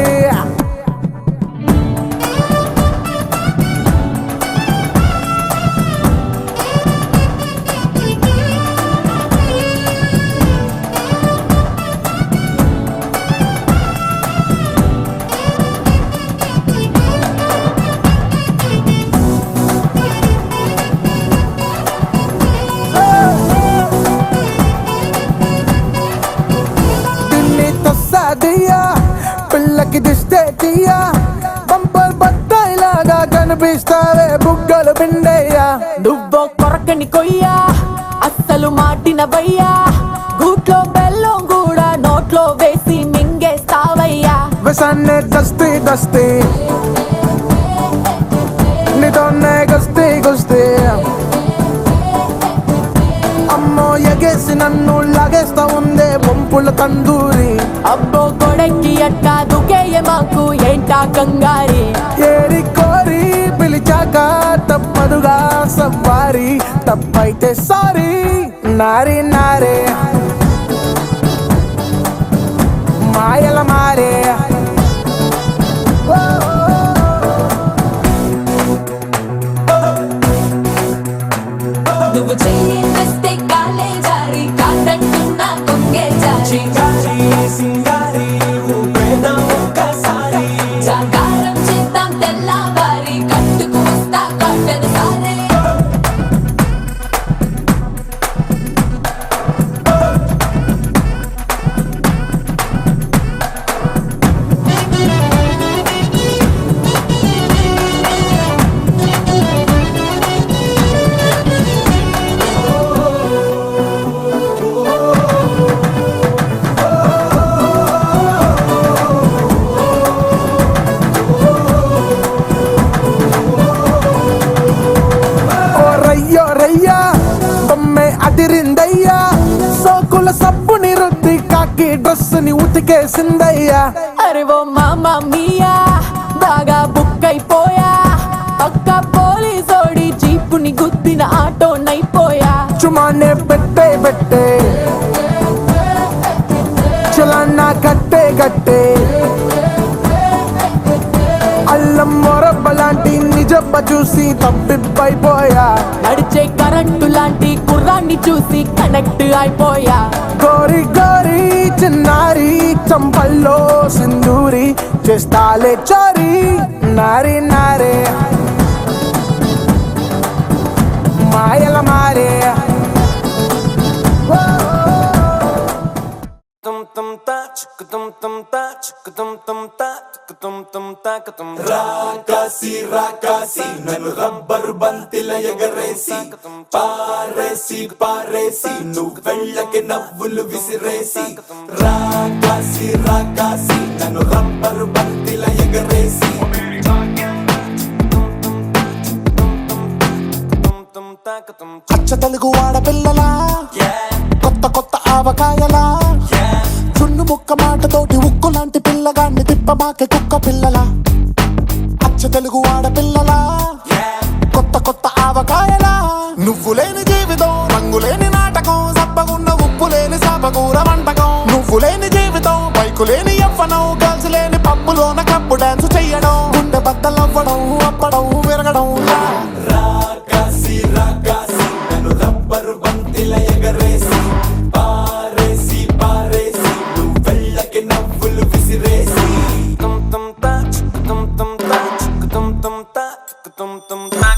పిల్లకి దిస్తే తీయా, బంపర్ బత్తాయిలాగా కనిపిస్తావే బుగ్గలు పిండయ్యా. నువ్వో కొరకని కొయ్యా, అస్సలు మాటిన వయ్యా, గూట్లో బెల్లం కూడా నోట్లో వేసి మింగేస్తావయ్యా. విసన్నే దస్తీ దస్తీ నీతోనే గస్తీ గుస్తీ, అమ్మో ఎగేసి నన్ను లాగేస్తా ఉందే పంపుల తందూరి. అబ్బో గొడక్కి అట్టా దుకేయ మాకు ఏంటా కంగారి. ఏరి కోరి పిలిచాక తప్పదుగా సవారి, తప్పైతే సారీ నారి నారే మాయల మారే. నువ్వు చెయ్యి వేస్తే కాలే జారి, కాదంటున్నా కొంగే జారి. జాగారం చేద్దాం తెల్లవారి, కట్టుకు వస్తా కాటన్ సారే. అదిరిందయ్యా, సోకుల సబ్బుని రుద్ది కాకి డ్రెస్ ని ఉతికేసిందయ్యా. అరే ఓ మామా మియా, బాగా బుక్ అయిపోయా, పక్క పోలీసోడి జీపుని గుద్దిన ఆటో నైపోయా. చుమానే పెట్టే పెట్టే చలానా కట్టే కట్టే, అల్లం మొరబ్బలాంటి నిజబ్బ చూసి తప్పిపోయా. నడిచే కరెంటు లాంటి కుర్రాన్ని చూసి కనెక్ట్ అయిపోయా. గోరి గోరి చిన్నారి చంపల్లో సింధూరి, చేస్తాలే చోరీ నారి నారే మాయల మారే. రాకాసి రాకాసి నన్ను రబ్బరు బంతిల ఎగరేసి, పారేసి పారేసి నువ్వు వెళ్ళకి నవ్వులు విసిరేసి. రాకాసి రాకాసి నన్ను రబ్బరు బంతిల ఎగరేసి. అచ్చ తెలుగు ఆడపిల్లలా, కొత్త కొత్త ఆవకాయలా, చున్ను ముక్క మాటతోటి ఉక్కు లాంటి పిల్లగాన్ని తిప్పమాకే కుక్క పిల్లలా. అచ్చ తెలుగు ఆడపిల్లలా, కొత్త కొత్త ఆవకాయలా, నువ్వు లేని జీవితం రంగు లేని నాటకం, సబ్బగున్న ఉప్పు లేని సాపకూర వంటకం. నువ్వు లేని జీవితం బైకు లేని యవ్వనం, గర్ల్స్ లేని పప్పులోన కప్పు డాన్స్ చెయ్యడం, గుండె బద్దలవ్వడం అప్పడం విరగడం. రాకాసి రాకాసి నన్ను రబ్బరు బంతిల ఎగరేసి, పారేసి పారేసి నువ్వు వెళ్ళకి నవ్వులు విసిరేసి. tum tum ta tum tum ta tum tum ta tum tum ta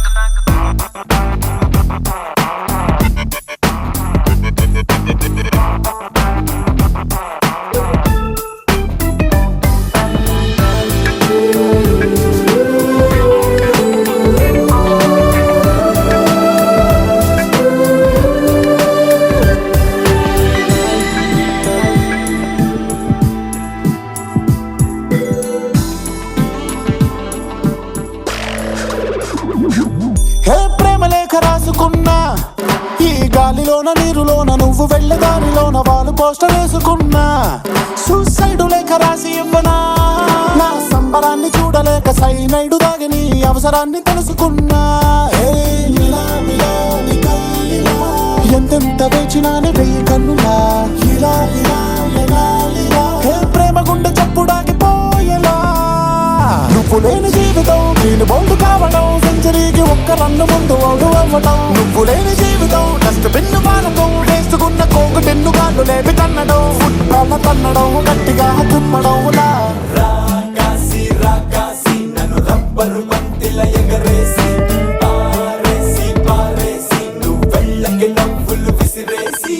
లేఖ రాసుకున్నా, ఈ గాలిలోన నీరులోన నువ్వు వెళ్ళే దారిలోన వాళ్ళు పోస్టర్ వేసుకున్నా. సూసైడు లేఖ రాసి ఇవ్వనా, నా సంబరాన్ని చూడలేక సైనైడు దాగి నీ అవసరాన్ని తెలుసుకున్నా. ఎంతెంత వేచినానే వెయ్యి కన్నులా, ఇలా ఇలా ఇలా ఇలా ప్రేమ గుండె చప్పుడాగిపోయేలా. నువ్వు లేని జీవితం నేను బౌండు కావడం, సెంచరీకి ఒక్క రన్ను ముందు అవుడు అవ్వడం. నువ్వు లేని జీవితం డస్ట్ బిన్ను మానకం, వేసుకున్న కోకు టెన్ను గాళ్ళు లేపి తన్నడం. ఫుట్బాల్ తన్నడం గట్టిగా తుమ్మడం. రాకాసి రాకాసి నన్ను రబ్బరు బంతిల ఎగరేసి, పారేసి పారేసి నువ్వు వెళ్ళకి నవ్వులు విసిరేసి.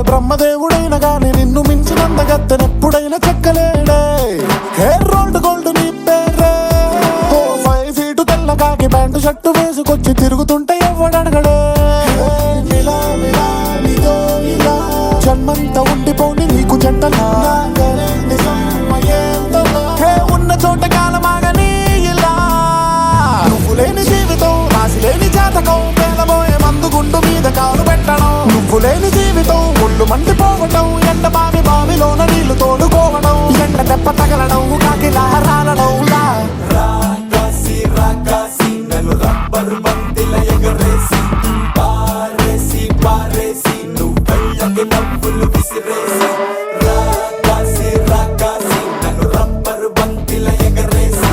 బ్రహ్మదేవుడైన గాని నిన్ను మించినంత గత్తెనెప్పుడైనా చెక్కలేడే. హెయిర్ రోల్డ్ గోల్డ్ నీ పేరే, 5 feet తెల్లగాకి ప్యాంటు షర్టు వేసుకొచ్చి తిరుగుతుంటే ఎవడనగడే. జన్మంతా ఉండిపోని నీకు జంటలా, ఉన్న చోట కాలమాగని ఇలా. నువ్వు లేని జీవితం రాసి లేని జాతకం, పేలబోయే మందు గుండు మీద కాలు పెట్టడం. నువ్వు లేని జీవితం ఒళ్ళు మండిపోవటం, ఎండ బావిలోన నీళ్లు తోడుకోవడం. ఎండ దెబ్బ తగలడం కాకిలా రాలడం. రాకాసి రాకాసి నన్ను రబ్బరు బంతిల ఎగరేసి, పారేసి పారేసి నువ్వు వెళ్ళకి నవ్వులు విసిరేసి. రాకాసి రాకాసి నన్ను రబ్బరు బంతిల ఎగరేసి.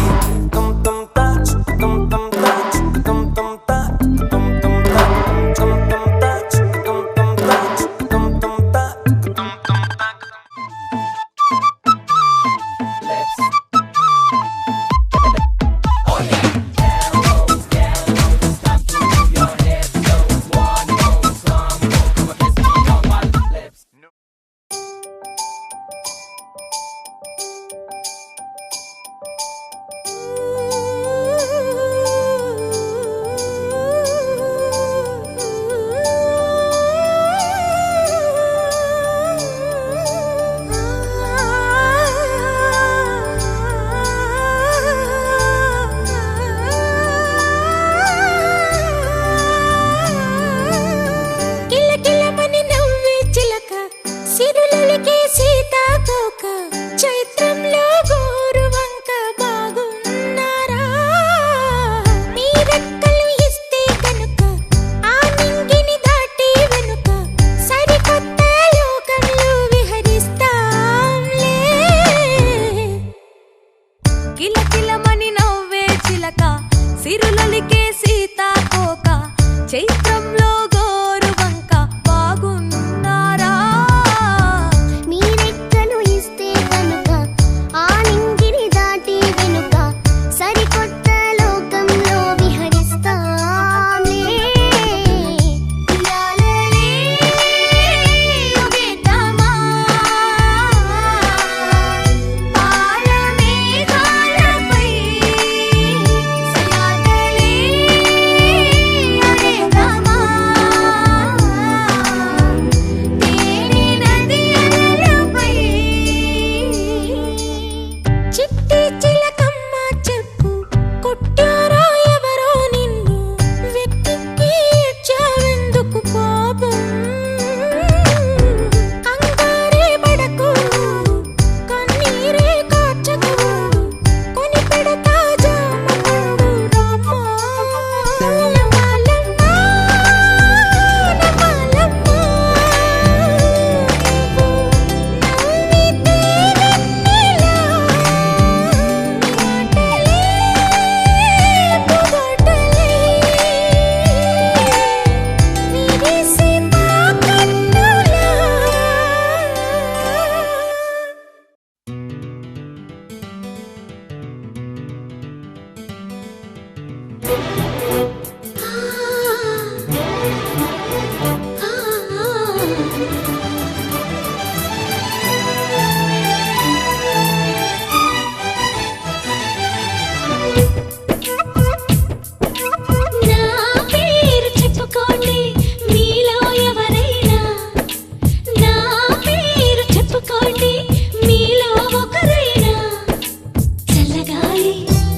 చైత్రంలో గోరువంక బాగున్నారా? మీరెక్కలు ఇస్తే కనుక ఆ నింగిని దాటి వెనుక సరికొత్త లోకంలో విహరిస్తాంలే. లాలలే యుగేతమా పాల మేఘాలపై సయాదలే నా పేరు చెప్పుకోండి మీలో ఎవరైనా, నా పేరు చెప్పుకోండి మీలో ఒకరైనా. చల్లగాలి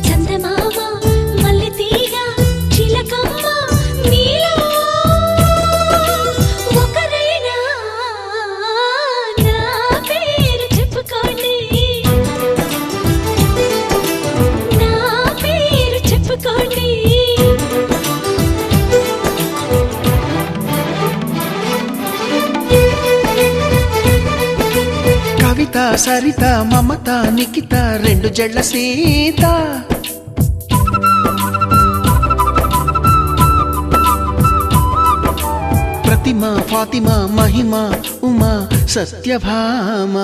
చందమామ మల్లె తీగ చిలకమ్మ మీలో ఒకరైనా, నా పేరు చెప్పుకోండి, నా పేరు చెప్పుకోండి. కవిత సరిత మమత నిఖిత రెండు జడ్ల సీత, ప్రతిమ ఫాతిమ మహిమ ఉమా సత్యభామ.